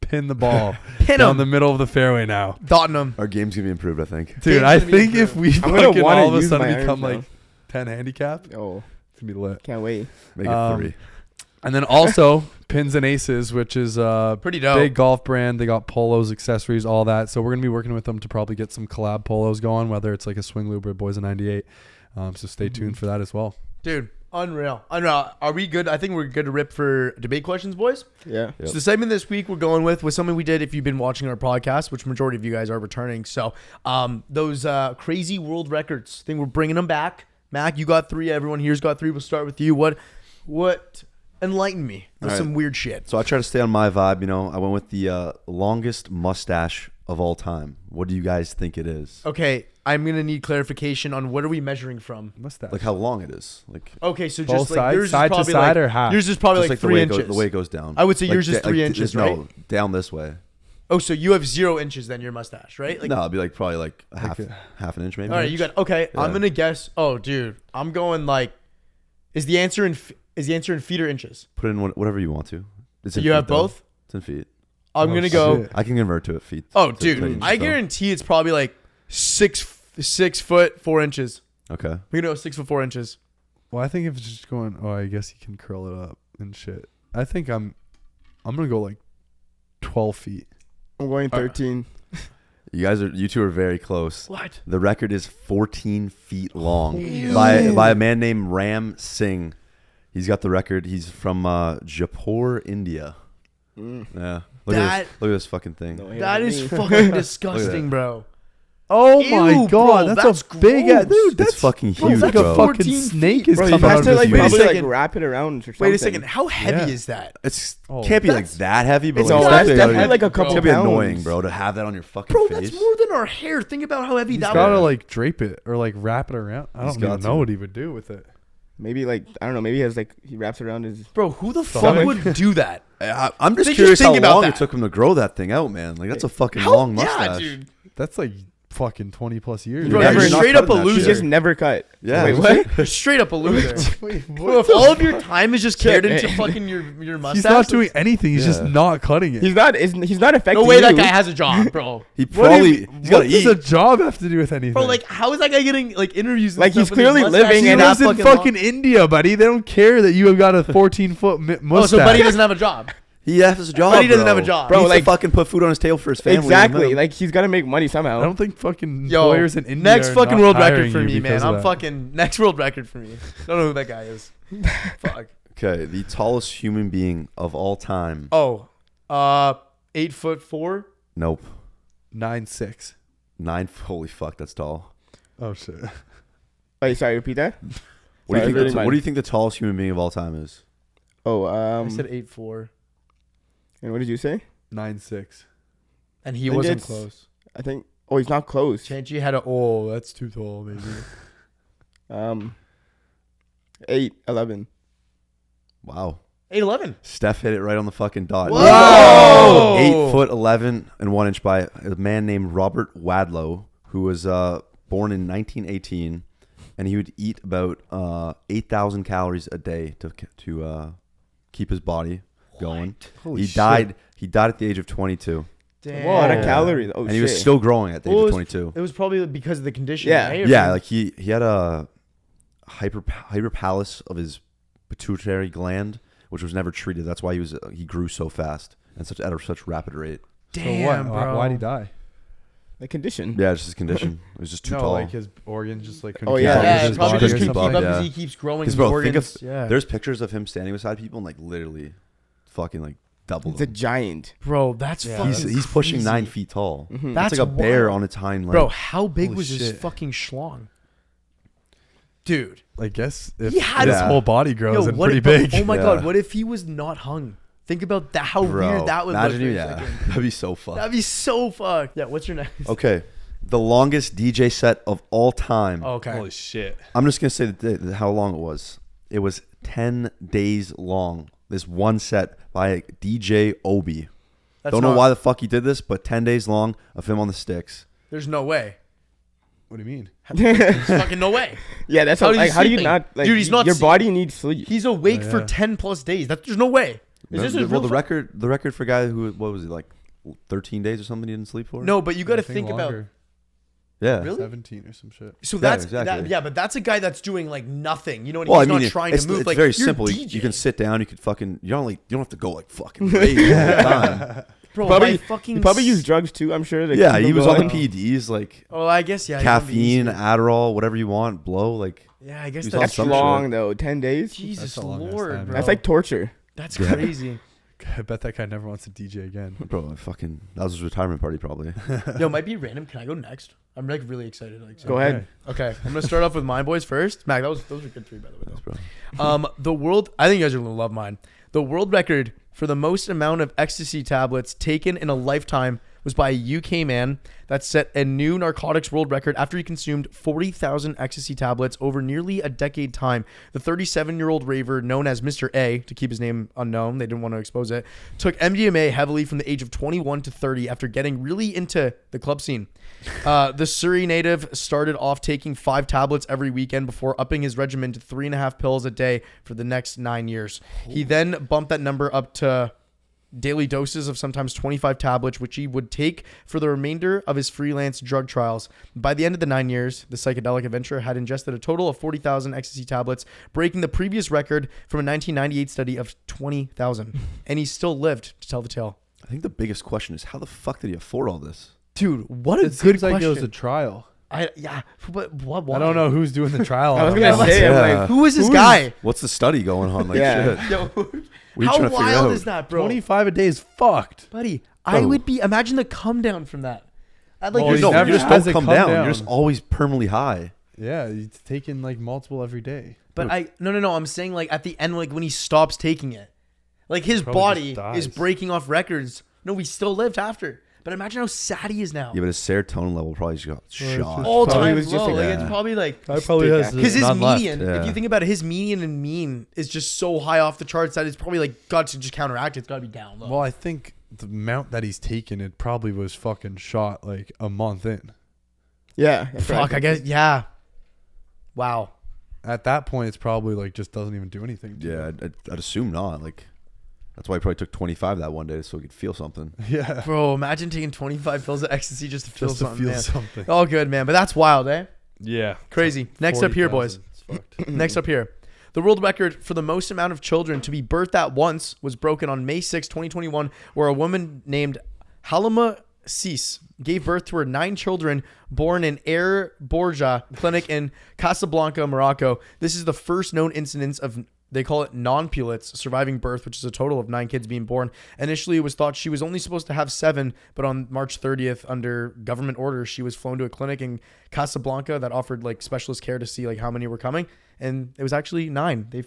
pin the ball Pin down 'em. the middle of the fairway now, Tottenham. Our game's gonna be improved, I think. dude. Game's I gonna be think if we I'm gonna fucking wanna all of a use sudden my become irons like 10 handicap, it's Oh, gonna be lit. can't wait. Make it 3. And then also Pins and Aces, which is a Pretty dope. big golf brand. They got polos, accessories, all that. So we're gonna be working with them to probably get some collab polos going, whether it's like a swing lube or Boys of 98. So stay tuned for that as well. Dude, unreal. Are we good? I think we're good to rip for debate questions, boys. Yeah. Yep. So the segment this week we're going with was something we did if you've been watching our podcast, which majority of you guys are returning. So those crazy world records, I think we're bringing them back. Mac, you got 3. Everyone here's got 3. We'll start with you. What enlighten me with All right. some weird shit. So I try to stay on my vibe. I went with the longest mustache of all time. What do you guys think it is? Okay, I'm gonna need clarification on what are we measuring from. Mustache. Like how long it is? Like Okay, so Both just like sides, yours side is to probably side like, or half? yours is probably just like like the 3 way inches. the way it goes down. I would say yours is 3 inches, right? No, down this way. Oh, so you have 0 inches then your mustache, right? Like, No, it'd be like probably like a half a- half an inch maybe. all right, you got okay. I'm Yeah. gonna guess. Oh, dude, I'm going like. Is the answer in feet or inches? Put in whatever you want to. It's So in you feet, have though. both. It's in feet. I'm Oh, gonna go. shit. I can convert to it feet. Oh, to dude, inches, I though. guarantee it's probably like 6 foot 4 inches. Okay. We know 6 foot 4 inches. Well, I think if it's just going, oh, I guess you can curl it up and shit. I think I'm gonna go like 12 feet. I'm going 13. You two are very close. What? The record is 14 feet long by a man named Ram Singh. He's got the record. He's from Jaipur, India. Yeah. Look at this fucking thing. Don't hate That on is me. fucking disgusting, bro. Oh Ew, my bro, god, that's a big gross. dude. That's It's fucking bro, huge, it's like bro. a fucking 14 snake feet. is Bro, you coming out have of to his like mouth. Wait a probably like second. wrap it around or something. Wait a second. How heavy Yeah. is that? It's Oh, can't be like that's- that heavy, but It's like, not- that's That's definitely heavy, like a bro. couple it's gonna be pounds. annoying, bro, to have that on your fucking Bro, face. that's more than our hair. Think about how heavy He's that gotta was. like drape it or like wrap it around. I He's don't even got know to. what he would do with it. Maybe like I don't know. Maybe he has like he wraps around his. Bro, who the fuck Stomach. would do that? I'm just Just curious how think about long that. it took him to grow that thing out, man. Like that's a fucking long mustache. Yeah, dude. That's like fucking 20 plus years. Bro, never you're not straight up a cutting that loser. He's just never cut. Yeah. Wait, what? You're straight up a loser. Wait, Bro, if all of your time is just carried into fucking your mustache, He's not doing anything. He's just Yeah. not cutting it. He's not affecting. no way you. that guy has a job, bro. He What probably he's got what to does eat. a job have to do with anything? Bro, like, how is that guy getting like interviews? And Like, stuff he's with his clearly mustache? living he He's in not lives in fucking fucking India, buddy. They don't care that you have got a 14-foot mustache. Oh, so buddy doesn't have a job. He has a job. But he doesn't bro. have a job. Bro, Bro, he needs like- to fucking put food on his table for his family. Exactly. Like he's got to make money somehow. I don't think fucking Yo, employers in India next are fucking not world record hiring for you me, man. because of I'm that. fucking next world record for me. Don't know who that guy is. Fuck. Okay, the tallest human being of all time. Oh, 8'4". Nope. 9'6". 9. Holy fuck, that's tall. Oh shit. Wait, sorry. Repeat that. What do you Sorry, think? reading What mine. do you think the tallest human being of all time is? Oh, I said 8'4", and what did you say? 9'6". and he I think wasn't it's- close. I think. Oh, he's not close. Chancey had a. Oh, that's too tall, maybe. 8'11". Wow. 8'11". Steph hit it right on the fucking dot. Whoa! 8'11" by a man named Robert Wadlow, who was born in 1918, and he would eat about 8,000 calories a day to keep his body going. Holy He shit. died. He died at the age of 22, Damn. A lot of Whoa. calories. Oh, and shit. he was still growing at the age Well, of it 22. It was probably because of the condition. Yeah. right? Or Yeah, something? like he had a hyperpalace of his pituitary gland, which was never treated. That's why he grew so fast and at such rapid rate. Damn, so bro. Why'd he die? The condition. Yeah, it's just his condition. It was just too tall. like his organs just like couldn't Oh, keep yeah. up with Yeah, his probably body just or keep up something. because he keeps growing. Because His bro, organs. think of there's pictures of him standing beside people and like literally fucking like double. It's a them. giant. Bro, that's fucking He's pushing crazy. 9 feet tall. Mhm. That's That's like a bear wild. on its hind leg. Bro, how big Holy was his shit. fucking schlong? Dude. I guess if He had his Yeah. whole body grows and what pretty if- big. Oh my Yeah. god, what if he was not hung? Think about that. How Bro, weird that would look. imagine for you, a yeah. second. That'd be so fun. That'd be so fucked. Yeah, what's your next? Okay, the longest DJ set of all time. Okay. Holy shit. I'm just gonna say how long it was. It was 10 days long. This one set by DJ Obi. That's Don't know not- why the fuck he did this, but 10 days long of him on the sticks. There's no way. What do you mean? There's fucking no way. Yeah, that's How how. do you Like, how do you sleeping? not? Like, Dude, he's not Your sleep- body needs sleep. He's awake Oh, for yeah. 10 plus days. There's no way. Is this a well, real the record for a guy who, what was it, like 13 days or something he didn't sleep for? No, but you got to I think about. longer. Yeah. Really? 17 or some shit. So Yeah, that's exactly. yeah, but that's a guy that's doing like nothing. You know what Well, he's I mean, not trying it's, to move. it's Like very you're simple. DJ. You can sit down. You could fucking. You don't have to go like fucking crazy all the time. Bro, Probably- my fucking. He probably used drugs too. I'm sure. to Yeah, keep he him was on the going. PEDs, like Oh, I guess yeah. it can be caffeine, easier. Adderall, whatever you want, blow. Like Yeah, I guess He's on that's That's some long shit. though. 10 days. Jesus That's a long ass Lord, time, bro. That's like torture. That's Yeah. crazy. I bet that guy never wants to DJ again. bro, that was his retirement party probably. Yo, it might be random. Can I go next? I'm like really excited. Like, Go ahead. Okay, I'm gonna start off with my boys first. Mac, those were good three by the way. Thanks, bro. The world. I think you guys are gonna love mine. The world record for the most amount of ecstasy tablets taken in a lifetime was by a UK man that set a new narcotics world record after he consumed 40,000 ecstasy tablets over nearly a decade time. The 37-year-old raver, known as Mr. A, to keep his name unknown, they didn't want to expose it, took MDMA heavily from the age of 21 to 30 after getting really into the club scene. The Surrey native started off taking 5 tablets every weekend before upping his regimen to 3.5 pills a day for the next 9 years. He then bumped that number up to daily doses of sometimes 25 tablets, which he would take for the remainder of his freelance drug trials. By the end of the 9 years, the psychedelic adventurer had ingested a total of 40,000 ecstasy tablets, breaking the previous record from a 1998 study of 20,000. And he still lived to tell the tale. I think the biggest question is how the fuck did he afford all this? Dude, what a It good seems like question. it was a trial. Yeah, but what? I don't know who's doing the trial. I was on gonna that. say, I'm Yeah. like, Who is this Who's- guy? What's the study going on? Like Yeah. shit. Yo, What are you how trying to figure wild out? is that, bro? 25 a day is fucked. Buddy, I Bro. would be. Imagine the come down from that. I'd like Well, your he's No, never you just has don't it come come down. down. You're just always permanently high. Yeah, he's taking like multiple every day. But no. I'm saying like at the end, like when he stops taking it, like his Probably body just is dies. breaking off records. No, he still lived after. But imagine how sad he is now. Yeah, but his serotonin level probably just got shot. All Probably time was just low. like- Like it's probably like I probably Stick has acid. because his none left. median. If Yeah. you think about it, his median and mean is just so high off the charts that it's probably like got to just counteract. It's got to be down low. Well, I think the amount that he's taken, it probably was fucking shot like a month in. yeah. that's Fuck, right. I guess yeah. Wow. At that point, it's probably like just doesn't even do anything. to Yeah, him. I'd assume not. Like that's why he probably took 25 that one day so he could feel something. Yeah. Bro, imagine taking 25 pills of ecstasy just to feel Just to something. feel man. something. All good, man. But that's wild, eh? Yeah. Crazy. Next up here, boys. 40,000. It's fucked. Next up here. The world record for the most amount of children to be birthed at once was broken on May 6, 2021, where a woman named Halima Sis gave birth to her 9 children born in Air Borja Clinic in Casablanca, Morocco. This is the first known incidence of, they call it non-pulets, surviving birth, which is a total of 9 kids being born. Initially, it was thought she was only supposed to have 7, but on March 30th, under government orders, she was flown to a clinic in Casablanca that offered like specialist care to see like how many were coming, and it was actually 9. They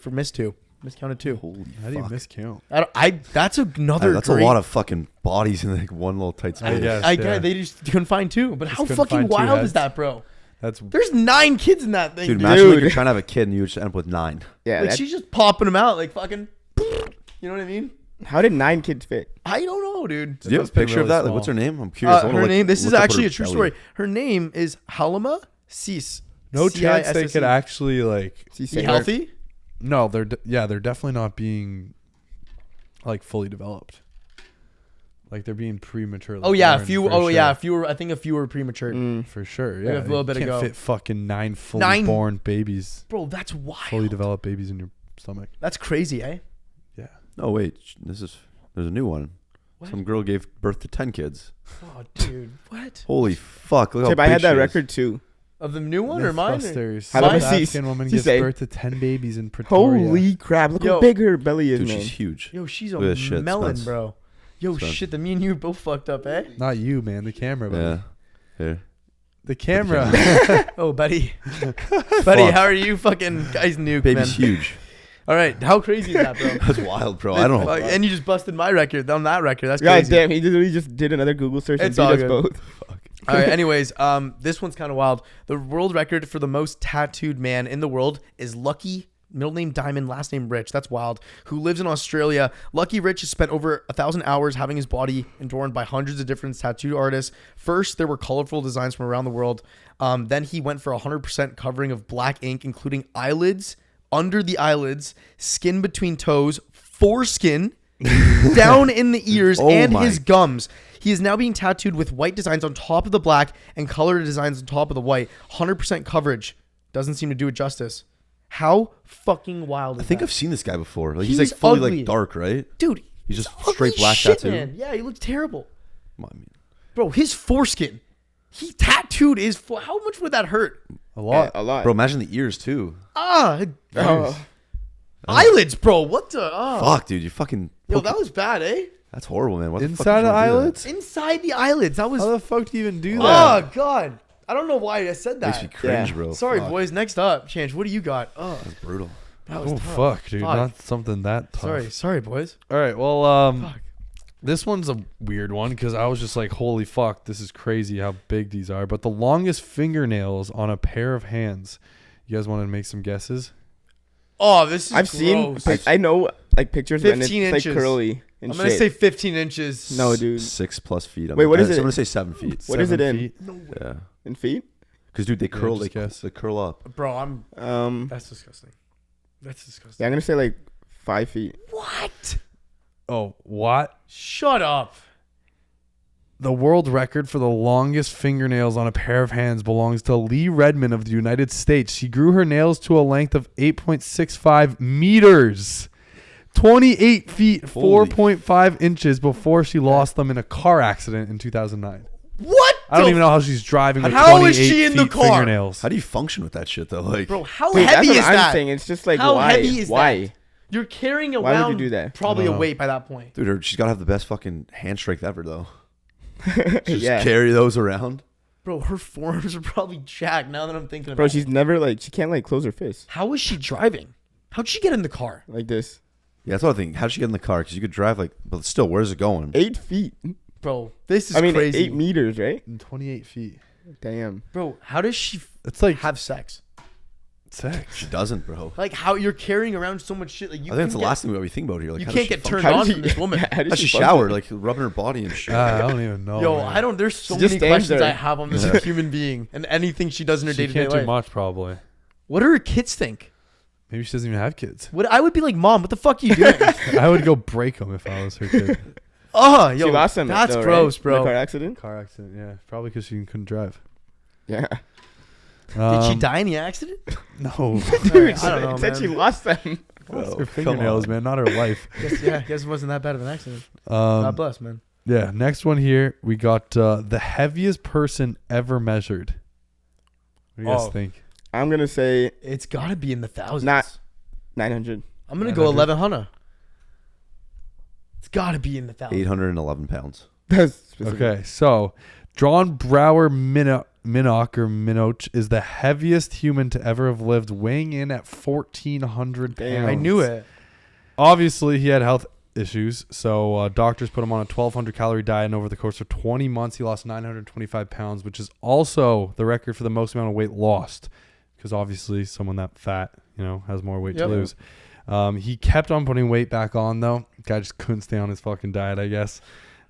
miscounted 2. Holy How do you fuck. miscount? That's another. That's a great- lot of fucking bodies in like one little tight I space. guess. I Yeah. get they just couldn't find 2, but Just how couldn't fucking find 2 wild is heads. that, bro? That's There's 9 kids in that thing, Dude, dude. imagine like Dude. you're trying to have a kid and you just end up with 9. Yeah. Like that- she's just popping them out like fucking. You know what I mean? how did 9 kids fit? I don't know, dude. Do you have a must be picture of really that? Like, small. what's her name? I'm curious. I wanna, Her like, name. This is look up actually her a true belly. story. Her name is Halima Sis. no chance they CISSE. could actually like. She Be said- healthy. No, they're definitely not being like fully developed. Like they're being prematurely. Oh yeah, a born, few. for Oh sure. yeah, a few. Were, I think a few were premature. For sure. Like Yeah, a little bit you can't ago. fit fucking 9 fully 9 born babies, Bro, that's wild. fully developed babies in your stomach. That's crazy, eh? Yeah. Oh wait, there's a new one. What? Some girl gave birth to 10 kids. Oh, dude, what? Holy fuck! Look how Tip, I big had that she is. record too. Of the new one or mine? Mythbusters. How about South see- African woman she gives say- birth to 10 babies in Pretoria. Holy crap! Look Yo. how big her belly is, Dude, man. she's huge. Yo, she's a Look at this shit, melon, Spence. bro. Yo, Spence. shit, the me and you both fucked up, eh? Not you, man. The camera. Buddy. Yeah. Here. The camera. Oh, buddy. buddy, Fuck. how are you? Fucking guys nuke, Baby's man. huge. All right, how crazy is that, bro? That's wild, bro. I don't know. And you just busted my record on that record. That's God crazy. damn, he literally just did another Google search It's and all beat us good. both. All right, anyways, this one's kind of wild. The world record for the most tattooed man in the world is Lucky, middle name Diamond, last name Rich. That's wild. Who lives in Australia. Lucky Rich has spent over 1,000 hours having his body adorned by hundreds of different tattoo artists. First, there were colorful designs from around the world. Then he went for 100% covering of black ink, including eyelids, under the eyelids, skin between toes, foreskin, down in the ears, Oh and my. his gums. He is now being tattooed with white designs on top of the black and colored designs on top of the white. 100% coverage. Doesn't seem to do it justice. How fucking wild is I think that? I've seen this guy before. Like he's He's like fully ugly. like dark, right? Dude, He's just ugly straight black shit, tattoo. man. Yeah, he looks terrible. Well, I mean, Bro, his foreskin. He tattooed his... How much would that hurt? A lot. A lot. bro, imagine the ears too. Oh. Eyelids, bro. What the... Fuck, dude, you fucking. Yo, that was bad, eh? That's horrible, man. What the fuck Inside did the you wanna do that? eyelids? Inside the eyelids. That was... How the fuck do you even do Oh, that? God. I don't know why I said Makes that. me cringe, Yeah. bro. Sorry, Fuck. boys. Next up, Change. What do you got? Oh, That's brutal. that was Oh, tough. fuck, dude. Fuck. Not something that tough. Sorry, boys. All right, well, Fuck. this one's a weird one because I was just like, holy fuck, this is crazy how big these are. But the longest fingernails on a pair of hands. You guys want to make some guesses? Oh, this is I've seen. gross. I know like pictures when it's 15 like inches. curly and I'm going to shit. say 15 inches. No, dude. 6+ feet. Wait, what is I'm it? gonna say 7 feet. What is it 7 in? feet? Yeah, In feet? because dude, they curl. just guess. They curl up. Bro, That's disgusting. That's disgusting. Yeah, I'm gonna say like 5 feet. What? Oh, what? Shut up. The world record for the longest fingernails on a pair of hands belongs to Lee Redmond of the United States. She grew her nails to a length of 8.65 meters, 28 feet, Holy 4.5 inches before she lost them in a car accident in 2009. What? I don't the even know how she's driving with How 28 is she in the feet car? fingernails. How do you function with that shit though? Like, Bro, how Dude, heavy that's is what I'm that? saying. It's just like How why? heavy is why? that? You're carrying Why would you around do that? probably I a don't know. weight by that point. dude, she's gotta have the best fucking hand strength ever though. Just Yeah. carry those around. Bro, her forearms are probably jacked now that I'm thinking about Bro, it. she's never like she can't like close her fist How is she driving? How'd she get in the car? like this. Yeah, that's what I think. How'd she get in the car? Because you could drive like, but still, where's it going? 8 feet. Bro, this is I mean, crazy. 8 meters, right? And 28 feet. Damn. Bro, how does she It's like have sex? sex. She doesn't, bro. Like how you're carrying around so much shit. Like you I think it's the can last thing that we think about here. Like, You how can't does she get turned function? on How from does this woman. How How's she function? shower? Like rubbing her body and shit. I don't even know. Yo, man. I don't. There's so She just many stands questions there. I have on this Yeah. human being and anything she does in her She day to day can't do life. much, probably. What do her kids think? Maybe she doesn't even have kids. What I would be like, Mom, what the fuck are you doing? I would go break them if I was her kid. Oh, yo, She lost him. that's though, right? gross, In bro. a car accident. Car accident, yeah. Probably because she couldn't drive. Yeah. Did she die in the accident? No. Dude, I don't know, It said man. she lost them. Lost Oh, her come fingernails, on. man, not her life. Guess it wasn't that bad of an accident. God bless, man. Yeah, next one here, we got the heaviest person ever measured. What do you guys Oh. think? I'm gonna say It's got to be in the thousands. Not 900. I'm gonna go 900. 1100. It's got to be in the thousands. 811 pounds. That's specific. Okay, so John Brower Minoch is the heaviest human to ever have lived, weighing in at 1,400 Damn. pounds. I knew it. Obviously, he had health issues, so doctors put him on a 1,200 calorie diet, and over the course of 20 months, he lost 925 pounds, which is also the record for the most amount of weight lost, because obviously someone that fat, has more weight to Yep. lose. He kept on putting weight back on, though. Guy just couldn't stay on his fucking diet, I guess,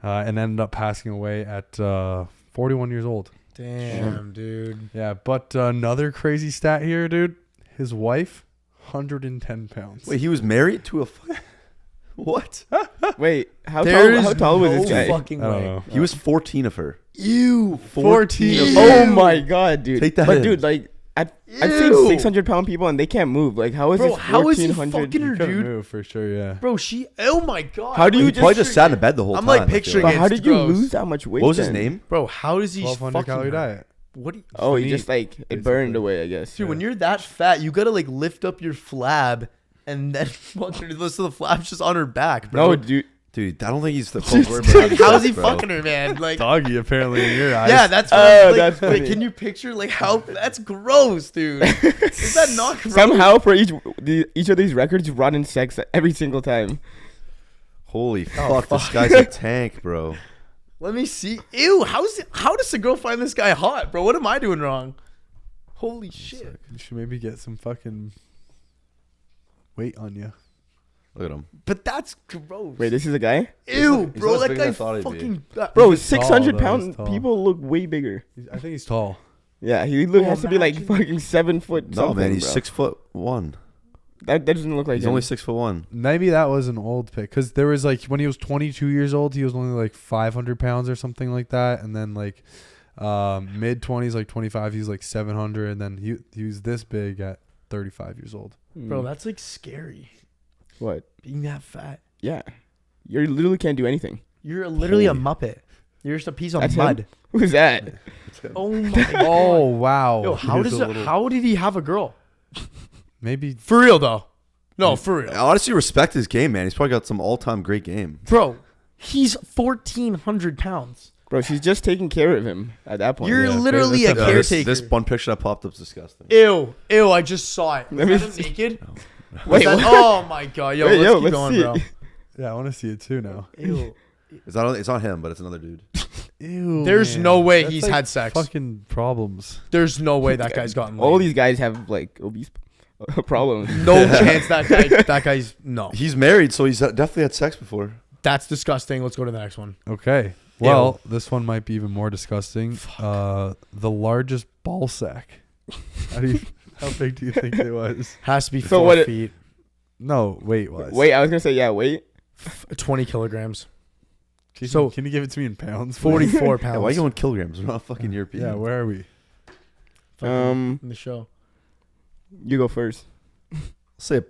and ended up passing away at 41 years old. Damn, dude. Yeah, but another crazy stat here, dude. His wife, 110 pounds. Wait, he was married to a. What? Wait, how There tall? How is tall was no this guy? fucking I don't way. know. He was 14 of her. You 14 of Ew. her. Oh my god, dude! Take that But in. dude, like I've seen 600-pound people and they can't move. Like, how is Bro, this how is he 1400? fucking her, Couldn't dude? move for sure, yeah. Bro, oh my god. How do you He probably just sat in bed the whole I'm, time. like, I feel picturing But it. how It's did you gross. lose that much weight? What was his then? name? Bro, how does he 1,200 fucking calorie her? diet. What do you, Oh, he Neat, just like it basically. burned away, I guess. dude, when you're that fat, you gotta like lift up your flab and then fucking so the flab's just on her back, bro. No, dude. Dude, I don't think he's the Dude, how is he fucking her, man? Like, Doggy, apparently, in your eyes. yeah, that's what Oh, like, that's wait, funny. can you picture like how that's gross, dude? Is that not gross? Somehow for each of these records, you run in sex every single time. Holy fuck, this guy's a tank, bro. Let me see. Ew, how does the girl find this guy hot, bro? What am I doing wrong? Holy shit. You should maybe get some fucking weight on you. Look at him. But that's gross. Wait, this is a guy? Ew, he's bro, not as that big as I guy thought he'd be. fucking Bro, He's tall, 600 though, he's pound tall. people look way bigger. I think he's tall. Yeah, he has to be like imagine. fucking 7 foot. No, something, man, he's bro. 6'1". That doesn't look like He's him. only 6'1". Maybe that was an old pick because there was like when he was 22 years old, he was only like 500 pounds or something like that, and then like mid 20s, like 25, he's like 700, and then he was this big at 35 years old. Bro, that's like scary. What? Being that fat. Yeah, you literally can't do anything. You're literally a muppet. You're just a piece of That's mud. him? Who's that? Oh my god. Oh wow! Yo, how did he have a girl? Maybe For real though. No, for real. I honestly respect his game, man. He's probably got some all-time great game. Bro, he's 1,400 pounds. Bro, she's just taking care of him at that point. You're yeah, literally a that's a- caretaker. This one picture that popped up is disgusting. Ew, I just saw it. Let Was me that see. him naked? Wait, Was that- what? oh my god, yo, Wait, let's yo, keep let's going, see. bro. yeah, I want to see it too now. Ew. It's not him, but it's another dude. Ew, There's man. no way That's he's like had sex. Fucking problems. There's no way that guy's gotten laid. All these guys have like obese problems. No chance that guy's no. He's married, so he's definitely had sex before. That's disgusting. Let's go to the next one. Okay. Well, this one might be even more disgusting. The largest ball sack. How big do you think it was? Has to be So 4 what it- feet. No, weight was. Wait, I was gonna say yeah. Wait, 20 kilograms. Can, so- can you give it to me in pounds? 44 pounds. Yeah, why are you going kilograms? We're not fucking European. Yeah, where are we? In the show. you go first. Say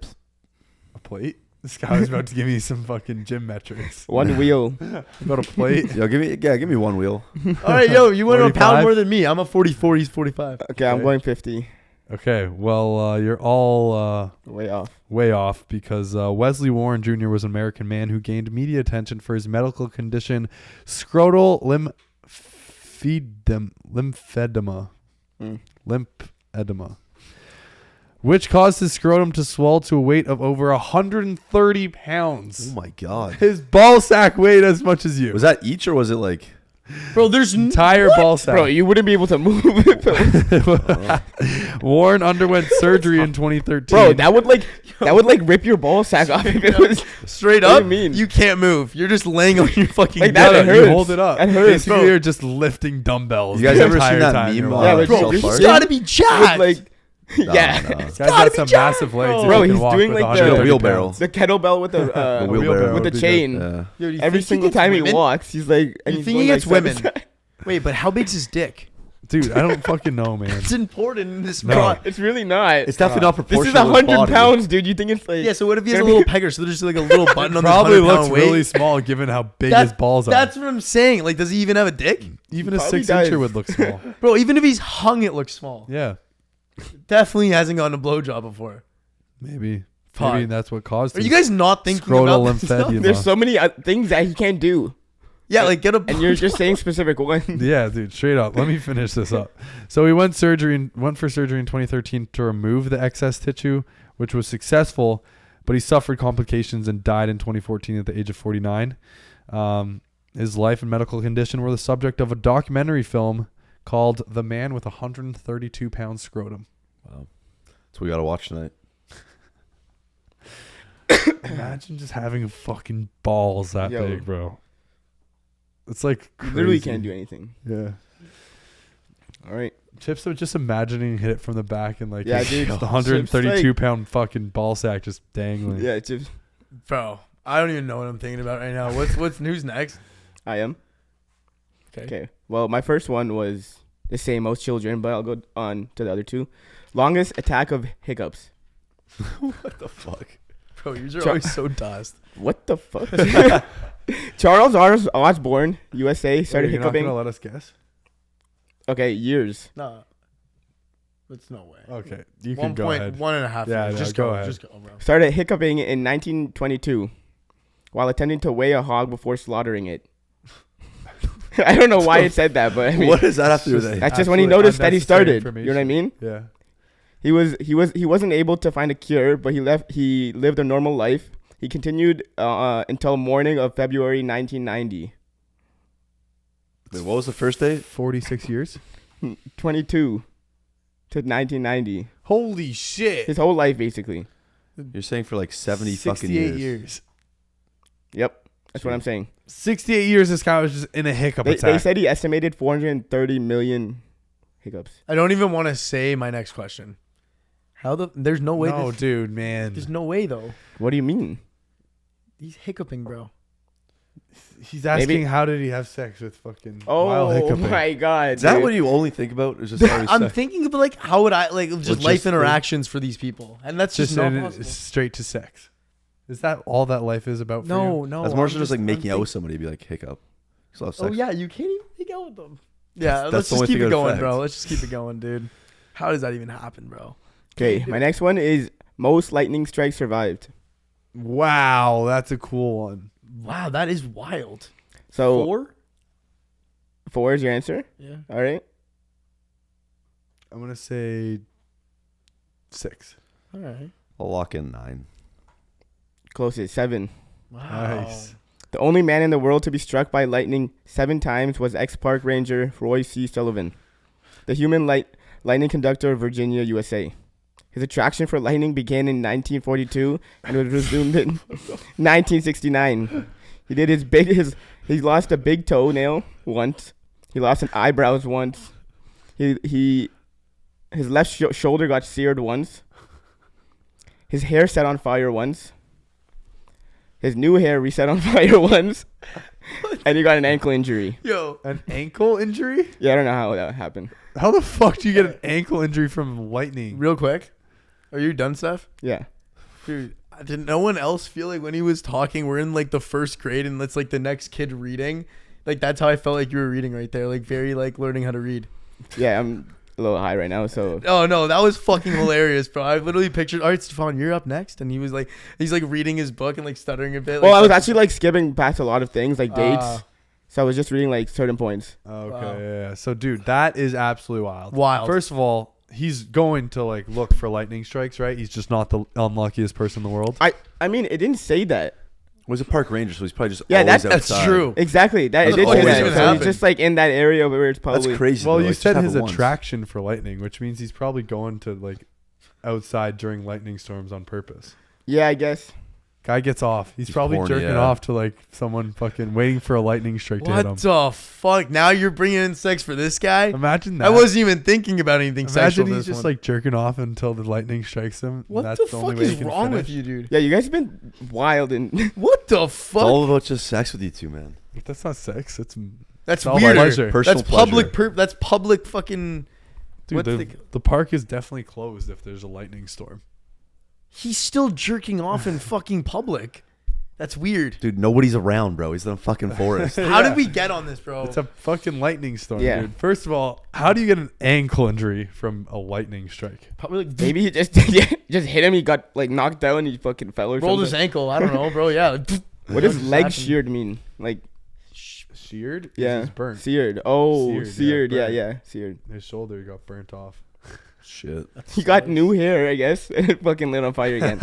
A plate? This guy was about to give me some fucking gym metrics. One wheel. About a plate? yo, give me one wheel. All right, yo, you went a 45? pound more than me. I'm a 44. He's 45. Okay, I'm Okay. going 50. Okay, well, you're all Way off. way off because Wesley Warren Jr. was an American man who gained media attention for his medical condition, scrotal lymphedema. Mm. Lymphedema, which caused his scrotum to swell to a weight of over 130 Oh pounds. my god. His ball sack weighed as much as you. Was that each or was it like? Bro, there's Entire ball sack. Bro, you wouldn't be able to move. Warren underwent surgery in 2013. Bro, that would like rip your ball sack off if it was straight What do up. you mean? You can't move. You're just laying on your fucking Like gut. that, it You hurts. hold it up. That hurts, Basically, bro. you're just lifting dumbbells. You guys the ever entire seen that time you're meme? walking. Yeah, but Bro, Dude, he's he's gotta be jacked. like No, yeah. no. This guy's gotta got be some jacked, massive legs. if bro. he Bro, can he's walk doing with like the 130 wheelbarrow. pounds. The kettlebell with the The wheelbarrow wheelbarrow with the would be chain. Yeah. Yo, do you Every think single gets time he women? walks, he's like. And You he's think going he gets like women? 7 Wait, but how big's his dick? Dude, I don't fucking know, man. It's important in this No. pro- It's really not. It's definitely not This proportional. is to his 100 body. pounds, dude. You think it's like? Yeah, so what if he has a Gonna little be- pegger? So there's just like a little button on Probably this 100 looks pound weight? really small given how big That- his balls are. That's what I'm saying. Like, does he even have a dick? Even a Probably 6-incher does. would look small. Bro, even if he's hung, it looks small. Yeah, Definitely hasn't gotten a blowjob before. maybe. Fuck. Maybe that's what caused Are his you guys not thinking scrotal about this stuff? lymphedema. There's so many things that he can't do, Yeah, like get a and you're just saying specific ones. Yeah, dude, straight up. Let me finish this up. So he went for surgery in 2013 to remove the excess tissue, which was successful, but he suffered complications and died in 2014 at the age of 49. His life and medical condition were the subject of a documentary film called The Man with 132 Pound Scrotum. Wow. That's what we got to watch tonight. Imagine just having fucking balls that Yo. big, bro. It's like You literally crazy. can't do anything. Yeah. All right. Chips, just imagining hit it from the back and like Yeah, his- dude. the 132 Chips, like- pound fucking ball sack just dangling. Yeah, it's just Bro, I don't even know what I'm thinking about right now. What's who's next? I am. Okay. Okay. Well, my first one was the same most children, but I'll go on to the other two. Longest attack of hiccups. What the fuck? Bro, yours are always so dust. What the fuck? Charles Osborne, USA, started You're not hiccuping. gonna let us guess? Okay, years. No. That's no way. Okay, you can go ahead. 1.5 Yeah, years. no, Just go go ahead. Just go, bro. Started hiccuping in 1922 while attempting to weigh a hog before slaughtering it. I don't know why it said that, but I mean, What does that have to do with it? that's just when he Absolute noticed that he unnecessary started. You know what I mean? Yeah. He wasn't able to find a cure, but he lived a normal life. He continued until morning of February 1990. Wait, what was the first date? 46 years. 22 to 1990. Holy shit. His whole life, basically. You're saying for like 70 fucking 68 years. Yep, that's what I'm saying. 68 years this guy was just in a hiccup They attack. said he estimated 430 million hiccups. I don't even want to say my next question. There's no way. No, dude, man. There's no way, though. What do you mean? He's hiccuping, bro. He's asking Maybe- how did he have sex with fucking Oh while hiccuping. my god! Is that dude. what you only think about? Is just having I'm sex? thinking of like, how would I like just life Logistically. interactions for these people, and that's just not possible. straight to sex. Is that all that life is about for you? No. That's more I'm so just like I'm making out with think- somebody. Be like hiccup. You still have Oh sex. yeah, you can't even make out with them. Yeah, That's let's the just only keep thing it that going, affects. bro. Let's just keep it going, dude. How does that even happen, bro? Okay, my next one is most lightning strikes survived. Wow, that's a cool one. Wow, that is wild. So 4 is your answer. Yeah. All right. I'm gonna say 6. All right. I'll lock in 9. Closest 7. Wow. Nice. The only man in the world to be struck by lightning 7 times was ex-park ranger Roy C. Sullivan, the human lightning conductor of Virginia, USA. His attraction for lightning began in 1942 and was resumed in 1969. He lost a big toenail once. He lost an eyebrows once. His left shoulder got seared once. His hair set on fire once. His new hair reset on fire once. And he got an ankle injury. Yo. An ankle injury? Yeah, I don't know how that happened. How the fuck do you get an ankle injury from lightning? Real quick. Are you done, Steph? Yeah. Dude, did no one else feel like when he was talking, we're in like the first grade and it's like the next kid reading? Like that's how I felt like you were reading right there. Like very like learning how to read. Yeah, I'm a little high right now, so. Oh no, that was fucking hilarious, bro. I literally pictured, all right, Stefan, you're up next. And he's like reading his book and like stuttering a bit. Well, like, I was actually like skipping past a lot of things, like dates. Ah. So I was just reading like certain points. Okay, Wow. yeah. So, dude, that is absolutely wild. Wild. First of all, he's going to like look for lightning strikes, right? He's just not the unluckiest person in the world. I mean, it didn't say that. Was a park ranger, so he's probably just Yeah, always That's outside. true. Exactly. That it That's did say always that. gonna So happen. he's just like in that area where it's probably. That's crazy. Well, though. you Like, just said have his it once. attraction for lightning, which means he's probably going to like outside during lightning storms on purpose. Yeah, I guess. Guy gets off. He's He's probably horny, jerking yeah. off to like someone fucking waiting for a lightning strike to hit him. What the fuck? Now you're bringing in sex for this guy? Imagine that. I wasn't even thinking about anything sexual. Imagine for he's this just one. like jerking off until the lightning strikes him. and What that's the only fuck way he is can wrong finish. with you, dude? Yeah, you guys have been wild and. What the It's fuck? all about just sex with you two, man. That's not sex. It's That's all weird. pleasure. Personal That's public. pleasure. That's public. Fucking. dude. What's The park is definitely closed if there's a lightning storm. He's still jerking off in fucking public. That's weird. Dude, nobody's around, bro. He's in the fucking forest. How did we get on this, bro? It's a fucking lightning storm, Yeah. dude. First of all, how do you get an ankle injury from a lightning strike? Probably like Maybe he just just hit him. He got like knocked out and he fucking fell or rolled his something. ankle. I don't know, bro. Yeah. What does Just leg happened. sheared mean? Like Sheared? yeah, He's burnt. seared. Oh, Seared, seared. yeah, Yeah, burnt. yeah, seared. His shoulder got burnt off. Shit. He got new hair, I guess, and it fucking lit on fire again.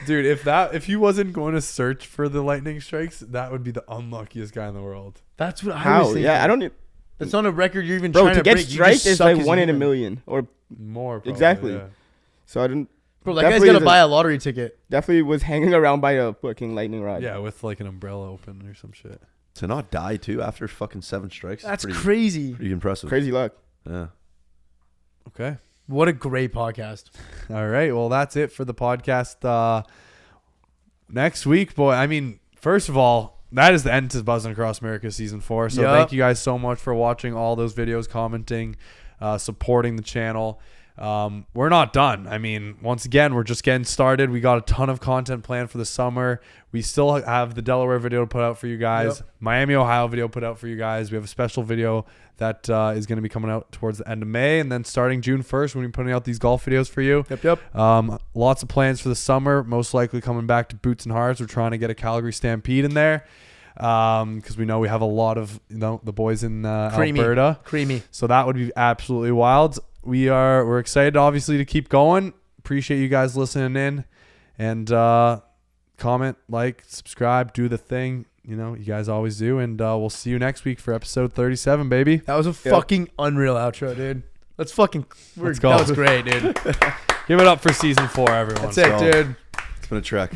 Dude, if he wasn't going to search for the lightning strikes, that would be the unluckiest guy in the world. That's what I was How? thinking. Yeah, I don't. That's not a record you're even Bro, trying to to get break. You striked just is suck like as 1 in a human. million, or More, probably, Exactly. yeah. so I didn't. Bro, that guy's Definitely gonna is a- buy a lottery ticket. Definitely was hanging around by a fucking lightning rod. Yeah, with like an umbrella open or some shit. To not die too after fucking 7 strikes. is That's pretty, crazy. pretty impressive. Crazy luck. Yeah. Okay. What a great podcast. All right. Well, that's it for the podcast. Next week, boy. I mean, first of all, that is the end to Buzzing Across America season 4. So Yep. thank you guys so much for watching all those videos, commenting, supporting the channel. We're not done. I mean, once again, we're just getting started. We got a ton of content planned for the summer. We still have the Delaware video to put out for you guys. Yep. Miami, Ohio video put out for you guys. We have a special video that is going to be coming out towards the end of May, and then starting June 1st, we'll be putting out these golf videos for you. Yep. Lots of plans for the summer. Most likely coming back to Boots and Hearts. We're trying to get a Calgary Stampede in there because we know we have a lot of the boys in Alberta. Creamy. So that would be absolutely wild. We're excited, obviously, to keep going. Appreciate you guys listening in, and comment, like, subscribe, do the thing. You guys always do, and we'll see you next week for episode 37, baby. That was a fucking unreal outro, dude. Let's go. That was great, dude. Give it up for season 4, everyone. That's it, dude. It's been a trek.